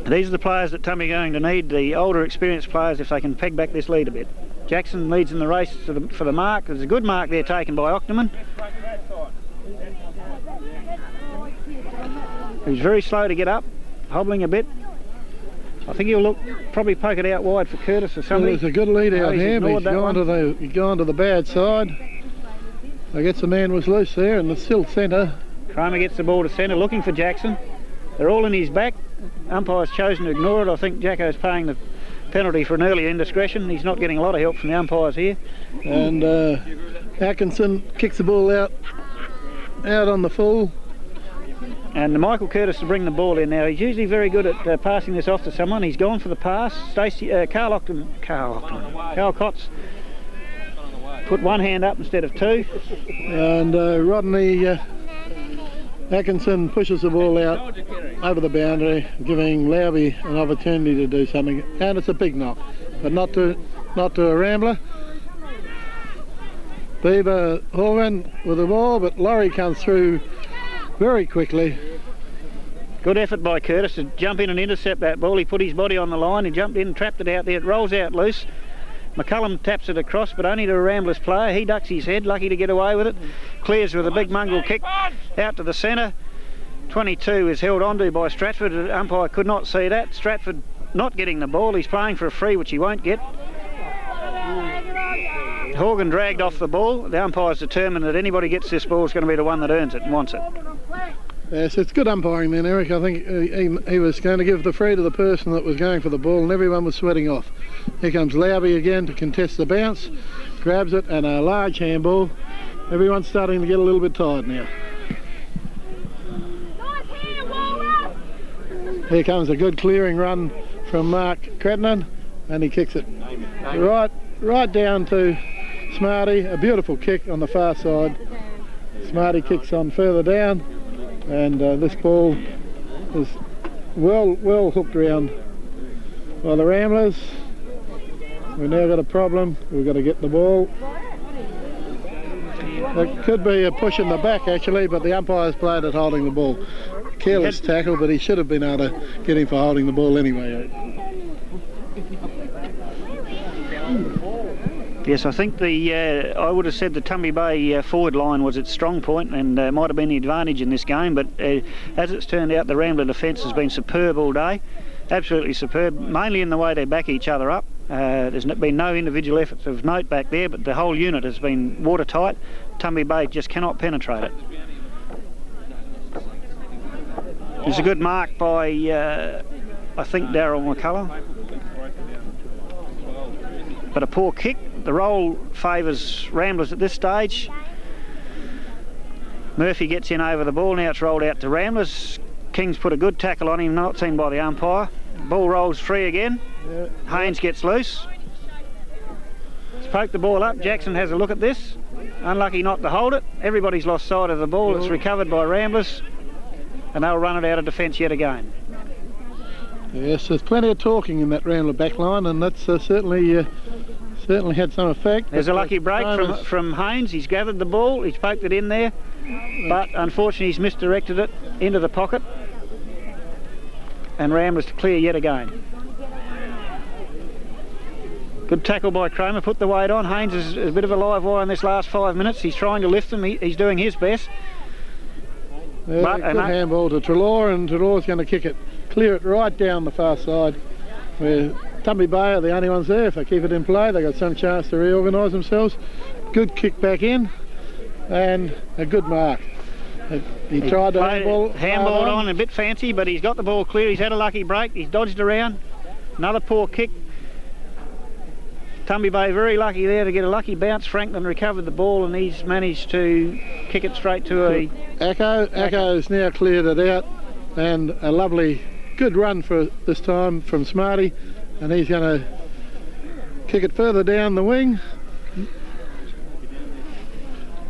These are the players that Tumby are going to need, the older experienced players, if they can peg back this lead a bit. Jackson leads in the race for the mark. There's a good mark there taken by Ockerman. He's very slow to get up, hobbling a bit. I think he'll probably poke it out wide for Curtis or something. Well, there's a good lead out here, but he's gone to the bad side. I guess the man was loose there, and it's still centre. Kramer gets the ball to centre, looking for Jackson. They're all in his back. Umpire's chosen to ignore it. I think Jacko's paying the penalty for an early indiscretion. He's not getting a lot of help from the umpires here. And Atkinson kicks the ball out on the full. And Michael Curtis to bring the ball in now. He's usually very good at passing this off to someone. He's gone for the pass. Carl Cotts put one hand up instead of two. And Rodney Atkinson pushes the ball out over the boundary, giving Lowby an opportunity to do something. And it's a big knock, but not to a Rambler. Beaver Horgan with the ball, but Laurie comes through very quickly. Good effort by Curtis to jump in and intercept that ball. He put his body on the line, he jumped in and trapped it out there. It rolls out loose. McCullum taps it across, but only to a Ramblers player. He ducks his head, lucky to get away with it. Clears with a big mongrel kick out to the centre. 22 is held onto by Stratford. The umpire could not see that. Stratford not getting the ball. He's playing for a free, which he won't get. Horgan dragged off the ball. The umpire's determined that anybody gets this ball is going to be the one that earns it and wants it. Yes, it's good umpiring then, Eric. I think he was going to give the free to the person that was going for the ball, and everyone was sweating off. Here comes Lowby again to contest the bounce, grabs it, and a large handball. Everyone's starting to get a little bit tired now. Here comes a good clearing run from Mark Cretnan, and he kicks it right down to Smarty. A beautiful kick on the far side. Smarty kicks on further down, and this ball is well hooked around by the Ramblers. We've now got a problem. We've got to get the ball. It could be a push in the back actually, but the umpire's played at holding the ball. Careless tackle, but he should have been able to get him for holding the ball anyway. Yes, I think I would have said the Tumby Bay forward line was its strong point and might have been the advantage in this game, but as it's turned out, the Rambler defence has been superb all day. Absolutely superb, mainly in the way they back each other up. There's been no individual efforts of note back there, but the whole unit has been watertight. Tumby Bay just cannot penetrate it. There's a good mark by, I think, Darryl McCullough. But a poor kick. The roll favours Ramblers at this stage. Murphy gets in over the ball. Now it's rolled out to Ramblers. King's put a good tackle on him, not seen by the umpire. Ball rolls free again. Yeah. Haynes gets loose. He's poked the ball up. Jackson has a look at this. Unlucky not to hold it. Everybody's lost sight of the ball. It's recovered by Ramblers, and they'll run it out of defence yet again. Yes, there's plenty of talking in that Rambler back line, and that's certainly had some effect. There's a lucky break from Haynes. He's gathered the ball, he's poked it in there, but unfortunately he's misdirected it into the pocket, and Ramblers to clear yet again. Good tackle by Kramer, put the weight on. Haynes is a bit of a live wire in this last 5 minutes. He's trying to lift them, he's doing his best. Yeah, good handball to Treloar, and Treloar's going to kick it, clear it right down the far side, where Tumby Bay are the only ones there. If they keep it in play, they've got some chance to reorganise themselves. Good kick back in, and a good mark. He tried to handball on, a bit fancy, but he's got the ball clear. He's had a lucky break, he's dodged around. Another poor kick. Tumby Bay very lucky there to get a lucky bounce. Franklin recovered the ball and he's managed to kick it straight to a... Echo's now cleared it out, and a lovely good run for this time from Smarty, and he's going to kick it further down the wing,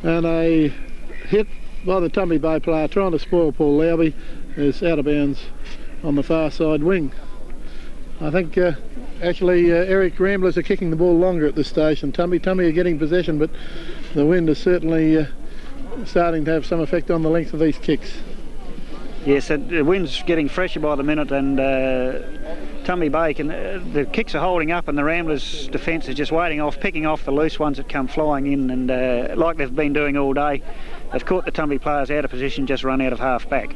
and a hit by the Tumby Bay player trying to spoil Paul Lowby is out of bounds on the far side wing. I think actually Eric Ramblers are kicking the ball longer at this stage than Tumby. Tumby are getting possession, but the wind is certainly starting to have some effect on the length of these kicks. Yes, the wind's getting fresher by the minute, and Tumby Bay the kicks are holding up, and the Ramblers' defence is just picking off the loose ones that come flying in, and like they've been doing all day, they've caught the Tumby players out of position, just run out of half back.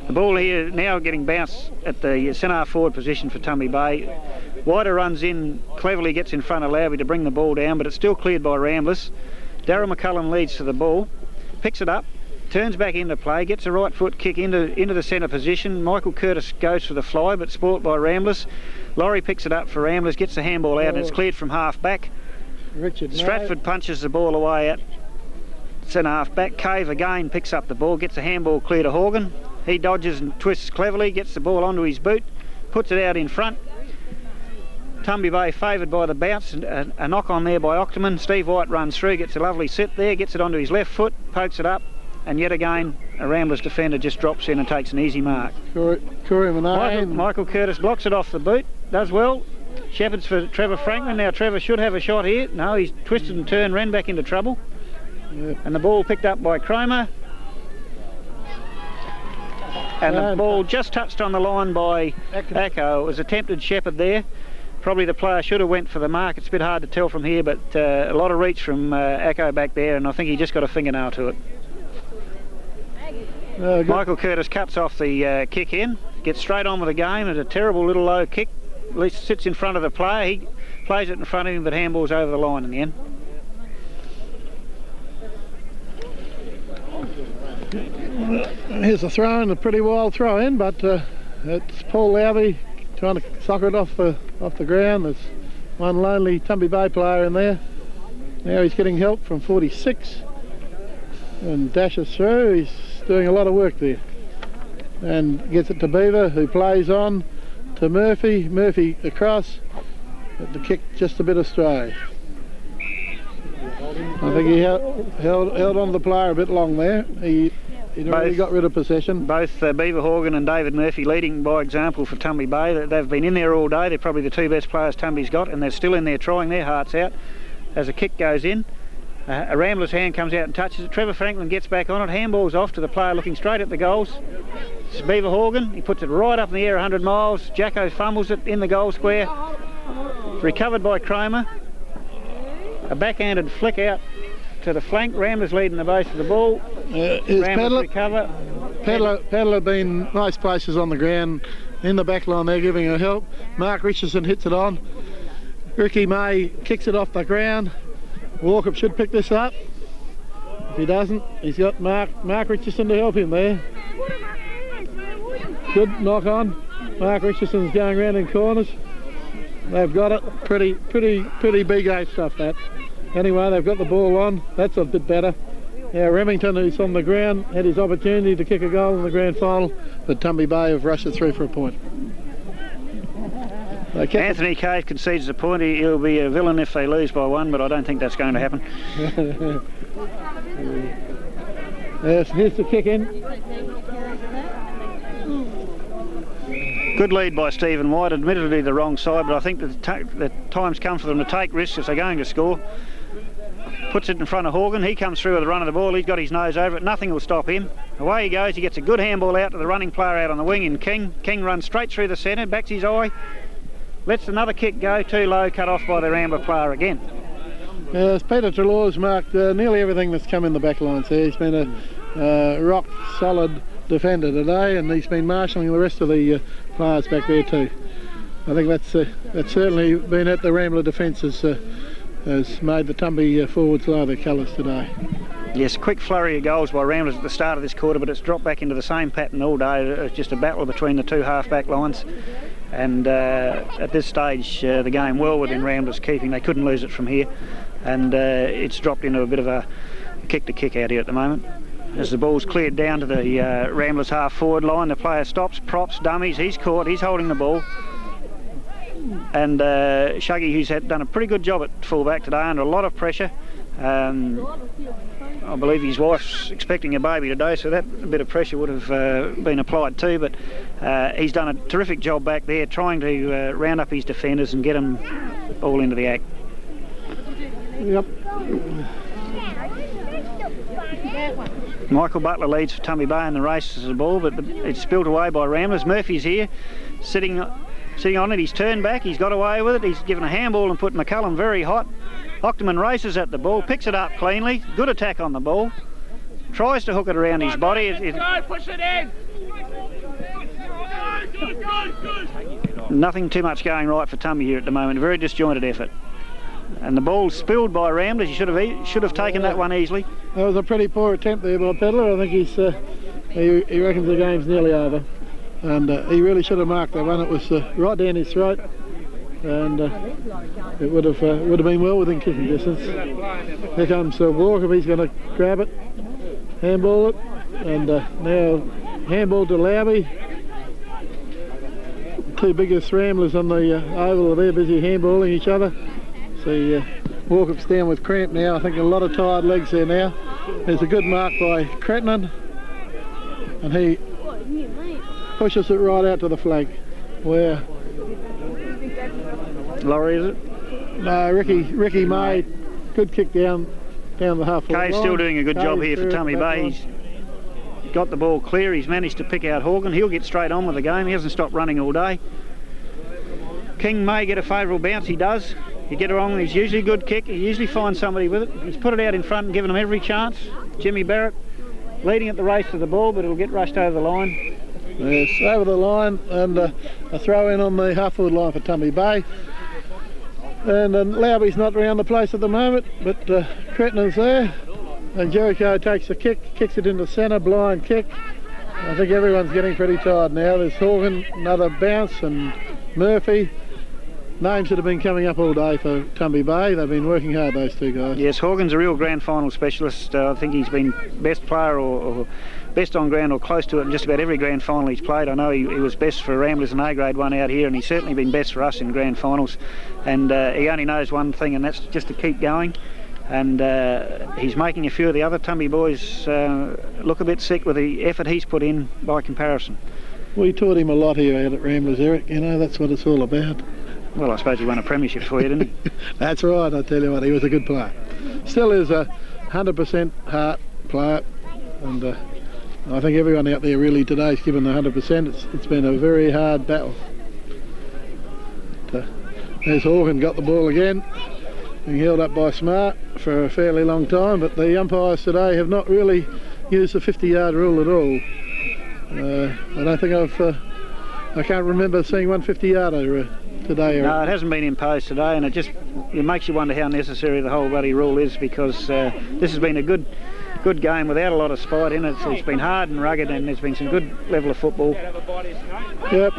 The ball here now getting bounced at the centre forward position for Tumby Bay. Wider runs in, cleverly gets in front of Lowby to bring the ball down, but it's still cleared by Ramblers. Darryl McCullum leads to the ball, picks it up, turns back into play, gets a right foot kick into the centre position. Michael Curtis goes for the fly, but spoilt by Ramblers. Laurie picks it up for Ramblers, gets the handball out, and it's cleared from half back. Stratford punches the ball away at centre half back. Cave again picks up the ball, gets the handball clear to Horgan. He dodges and twists cleverly, gets the ball onto his boot, puts it out in front. Tumby Bay favoured by the bounce, and a knock on there by Ockerman. Steve White runs through, gets a lovely sit there, gets it onto his left foot, pokes it up, and yet again a Ramblers defender just drops in and takes an easy mark. Michael Curtis blocks it off the boot, does well. Shepherds for Trevor Franklin. Now Trevor should have a shot here. No, he's twisted and turned, ran back into trouble. Yep. And the ball picked up by Cromer. And the ball just touched on the line by Acco. It was attempted shepherd there. Probably the player should have went for the mark. It's a bit hard to tell from here, but a lot of reach from Acco back there, and I think he just got a fingernail to it. Michael Curtis cuts off the kick in, gets straight on with the game. It's a terrible little low kick. At least sits in front of the player. He plays it in front of him, but handballs over the line in the end. Here's a throw in, a pretty wild throw in, but it's Paul Lowby trying to soccer it off the ground. There's one lonely Tumby Bay player in there. Now he's getting help from 46 and dashes through. He's doing a lot of work there and gets it to Beaver, who plays on to Murphy. Murphy across, but the kick just a bit astray. I think he held on to the player a bit long there. He'd already got rid of possession. Both Beaver Horgan and David Murphy leading by example for Tumby Bay. They've been in there all day. They're probably the two best players Tumby's got, and they're still in there trying their hearts out as a kick goes in. A Rambler's hand comes out and touches it. Trevor Franklin gets back on it. Handballs off to the player looking straight at the goals. It's Beaver Horgan. He puts it right up in the air 100 miles. Jacko fumbles it in the goal square. It's recovered by Cromer. A backhanded flick out to the flank. Ramblers leading the base of the ball. Paddler been nice places on the ground in the back line there giving her help. Mark Richardson hits it on. Ricky May kicks it off the ground. Walkup should pick this up. If he doesn't, he's got Mark Richardson to help him there. Good knock on. Mark Richardson's going around in corners. They've got it. Pretty B-grade stuff, that. Anyway, they've got the ball on. That's a bit better. Now Remington, who's on the ground, had his opportunity to kick a goal in the grand final, but Tumby Bay have rushed it through for a point. Anthony Cave concedes a point. He'll be a villain if they lose by one, but I don't think that's going to happen. Yes, here's the kick in. Good lead by Stephen White, admittedly the wrong side, but I think the time's come for them to take risks if they're going to score. Puts it in front of Horgan. He comes through with the run of the ball. He's got his nose over it. Nothing will stop him. Away he goes. He gets a good handball out to the running player out on the wing in King. King runs straight through the centre, backs his eye, lets another kick go too low, cut off by the Rambler player again. Yes, Peter Trelaw's marked nearly everything that's come in the back lines here. He's been a rock solid defender today, and he's been marshalling the rest of the players back there too. I think that's certainly been at the Rambler defence has made the Tumby forwards lower their colours today. Yes, quick flurry of goals by Ramblers at the start of this quarter, but it's dropped back into the same pattern all day. It's just a battle between the two half-back lines. and at this stage the game well within Ramblers keeping. They couldn't lose it from here, and it's dropped into a bit of a kick-to-kick out here at the moment. As the ball's cleared down to the Ramblers half-forward line, the player stops, props, dummies, he's caught, he's holding the ball. And Shuggy, who's done a pretty good job at fullback today under a lot of pressure. I believe his wife's expecting a baby today, so that bit of pressure would have been applied too, but he's done a terrific job back there trying to round up his defenders and get them all into the act. Yep. Michael Butler leads for Tumby Bay in the race as a ball, but it's spilled away by Ramblers. Murphy's here, sitting on it. He's turned back, he's got away with it, he's given a handball and put McCullum very hot. Ockerman races at the ball, picks it up cleanly, good attack on the ball, tries to hook it around his body. Push it in. Nothing too much going right for Tumby here at the moment, very disjointed effort. And the ball's spilled by Ramblers. He should have taken that one easily. That was a pretty poor attempt there by Pedler. I think he reckons the game's nearly over, and he really should have marked that one. It was right down his throat, and it would have been well within kicking distance. Here comes Walker. He's going to grab it, handball it, and now handball to Lowby. Two biggest Ramblers on the oval are there, busy handballing each other. See Walkups down with cramp now. I think a lot of tired legs there now. There's a good mark by Cretton, and he pushes it right out to the flank. Where? Laurie, is it? No, Ricky May. Good kick down the half. Kay's still doing a good job here for Tumby Bay. He's got the ball clear. He's managed to pick out Horgan. He'll get straight on with the game. He hasn't stopped running all day. King may get a favourable bounce. He does. You get it wrong, he's usually a good kick. He usually finds somebody with it. He's put it out in front and given them every chance. Jimmy Barrett leading at the race to the ball, but it'll get rushed over the line. Yes, over the line, and a throw in on the half-forward line for Tumby Bay. And Lowby's not around the place at the moment, but Cretton's there. And Jericho takes the kick, kicks it into centre, blind kick. I think everyone's getting pretty tired now. There's Horgan, another bounce, and Murphy. Names that have been coming up all day for Tumby Bay. They've been working hard, those two guys. Yes, Horgan's a real grand final specialist. I think he's been best player or best on ground or close to it in just about every grand final he's played. I know he was best for Ramblers in A-grade 1 out here, and he's certainly been best for us in grand finals. And he only knows one thing, and that's just to keep going. And he's making a few of the other Tumby boys look a bit sick with the effort he's put in by comparison. We taught him a lot here out at Ramblers, Eric. You know, that's what it's all about. Well, I suppose he won a premiership for you, didn't he? That's right, I tell you what, he was a good player. Still is a 100% heart player, and I think everyone out there really today's given the 100%. It's been a very hard battle. There's Horgan, got the ball again, being held up by Smart for a fairly long time, but the umpires today have not really used the 50-yard rule at all. I don't think I can't remember seeing one 50-yarder today. No, it hasn't been imposed today, and it makes you wonder how necessary the whole bloody rule is, because this has been a good game without a lot of spite in it. It's been hard and rugged, and there's been some good level of football. Yep,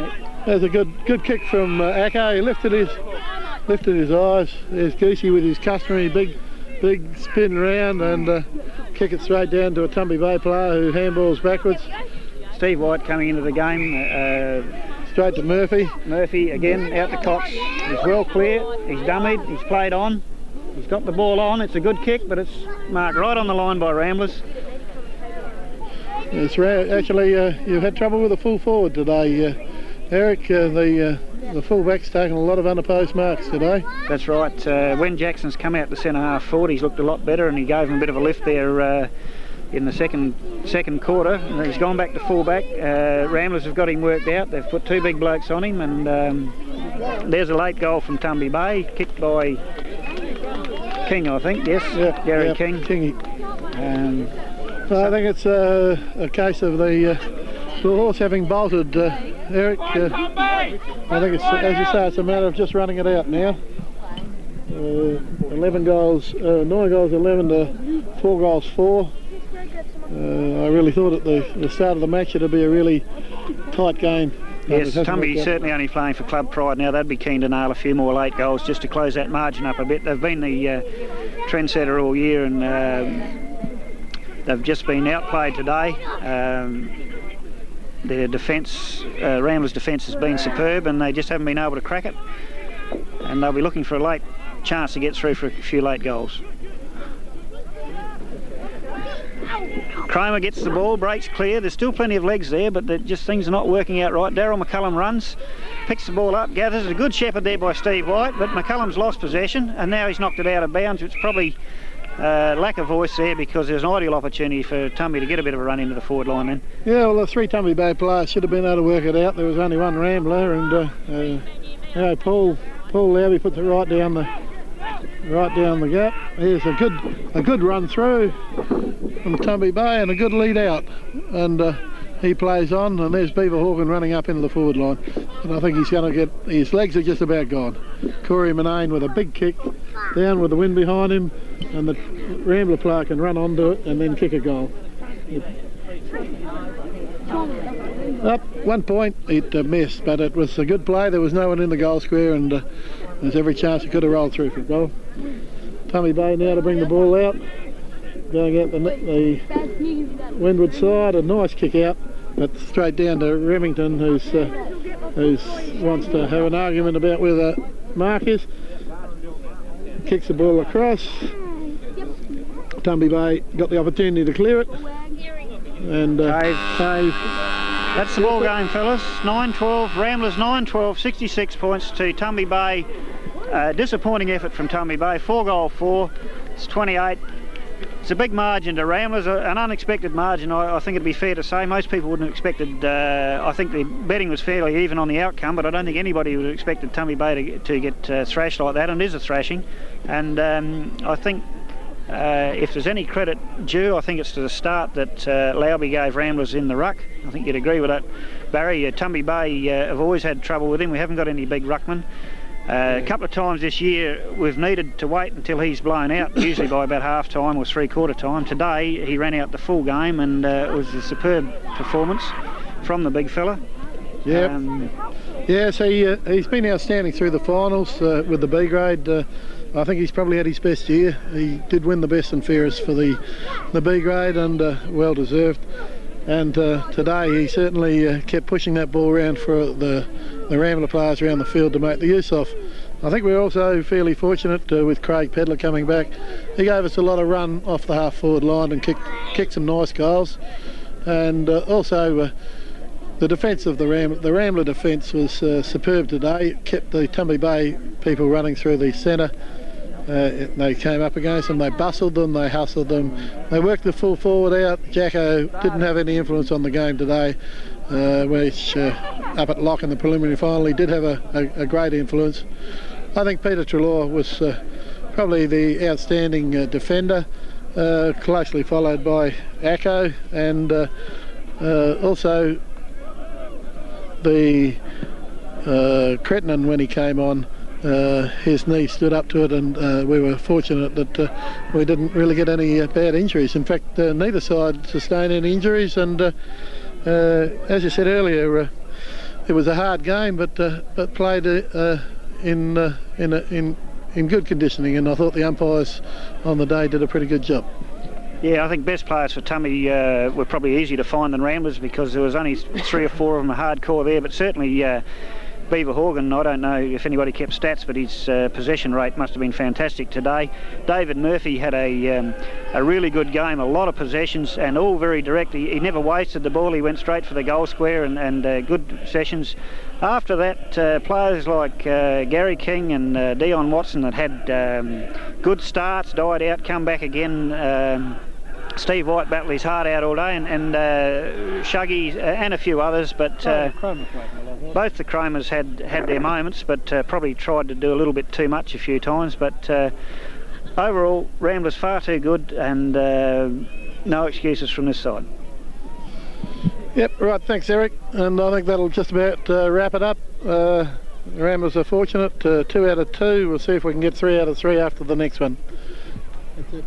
there's a good kick from Acco. He lifted his eyes. There's Goosey with his customary big spin round and kick it straight down to a Tumby Bay player who handballs backwards. Steve White coming into the game. Straight to Murphy. Murphy again out the Cox. He's well clear. He's dummied. He's played on. He's got the ball on. It's a good kick, but it's marked right on the line by Ramblers. It's actually you've had trouble with the full forward today, Eric. The fullback's taken a lot of unopposed marks today. That's right. When Jackson's come out the centre half forward, he's looked a lot better, and he gave him a bit of a lift there in the second quarter. He's gone back to fullback. Ramblers have got him worked out. They've put two big blokes on him, and there's a late goal from Tumby Bay, kicked by King, I think. Yes, Gary King. Kingy. I think it's a case of the horse having bolted, Eric. I think it's, as you say, it's a matter of just running it out now. 9 goals 11 to 4 goals 4. I really thought at the start of the match it'd be a really tight game Yes, Tumby certainly only playing for club pride now. They'd be keen to nail a few more late goals just to close that margin up a bit. They've been the trendsetter all year, and they've just been outplayed today. Their defence, Ramblers' defence has been superb, and they just haven't been able to crack it. And they'll be looking for a late chance to get through for a few late goals. Cromer gets the ball, breaks clear. There's still plenty of legs there, but just things are not working out right. Daryl McCullum runs, picks the ball up, gathers. A good shepherd there by Steve White, but McCullum's lost possession, and now he's knocked it out of bounds. It's probably lack of voice there, because there's an ideal opportunity for Tumby to get a bit of a run into the forward line then. Yeah, well, the 3 Tumby Bay players should have been able to work it out. There was only one Rambler, and Paul Lowry puts it right down the gap. Here's a good run through from Tumby Bay and a good lead out, and he plays on, and there's Beaver Horgan running up into the forward line, and I think he's going to get, his legs are just about gone. Corey Manane with a big kick down with the wind behind him, and the Rambler player can run onto it and then kick a goal. Up 1 point, it missed, but it was a good play. There was no one in the goal square, and there's every chance it could have rolled through for a goal. Tumby Bay now to bring the ball out, going out the windward side. A nice kick out, but straight down to Remington, who wants to have an argument about where the mark is. Kicks the ball across. Tumby Bay got the opportunity to clear it, and Cave. That's the ball game, fellas. 9-12, Ramblers 9-12, 66 points to Tumby Bay. Disappointing effort from Tumby Bay, 4-4, it's 28. It's a big margin to Ramblers, an unexpected margin, I think it'd be fair to say. Most people wouldn't have expected, I think the betting was fairly even on the outcome, but I don't think anybody would have expected Tumby Bay to get thrashed like that, and it is a thrashing. And I think if there's any credit due, I think it's to the start that Lauby gave Ramblers in the ruck. I think you'd agree with that, Barry. Tumby Bay have always had trouble with him. We haven't got any big ruckmen. A couple of times this year we've needed to wait until he's blown out, usually by about half time or 3/4 time. Today he ran out the full game, and it was a superb performance from the big fella. Yeah. Yes, he's been outstanding through the finals with the B grade. I think he's probably had his best year. He did win the best and fairest for the B grade, and well deserved. And today he certainly kept pushing that ball around for the Rambler players around the field to make the use of. I think we're also fairly fortunate with Craig Pedler coming back. He gave us a lot of run off the half forward line and kicked some nice goals. And also the defence of the Rambler defence was superb today. It kept the Tumby Bay people running through the centre. They came up against them, they bustled them, they hustled them, they worked the full forward out. Jacko didn't have any influence on the game today, which up at Lock in the preliminary final he did have a great influence. I think Peter Treloar was probably the outstanding defender, closely followed by Acco, and also the Cretton when he came on. His knee stood up to it, and we were fortunate that we didn't really get any bad injuries. In fact, neither side sustained any injuries, and as you said earlier, it was a hard game, but played in good conditioning, and I thought the umpires on the day did a pretty good job. Yeah, I think best players for Tumby were probably easier to find than Ramblers, because there was only 3 or 4 of them hardcore there, but certainly Beaver Horgan, I don't know if anybody kept stats, but his possession rate must have been fantastic today. David Murphy had a really good game, a lot of possessions, and all very direct. He never wasted the ball, he went straight for the goal square, and good sessions. After that, players like Gary King and Dion Watson that had good starts, died out, come back again. Steve White battled his heart out all day, and Shuggy and a few others, but both the Cromers had their moments, but probably tried to do a little bit too much a few times. But overall, Ramblers far too good, and no excuses from this side. Yep, right, thanks Eric, and I think that'll just about wrap it up. The Ramblers are fortunate, 2 out of 2. We'll see if we can get 3 out of 3 after the next one. That's it.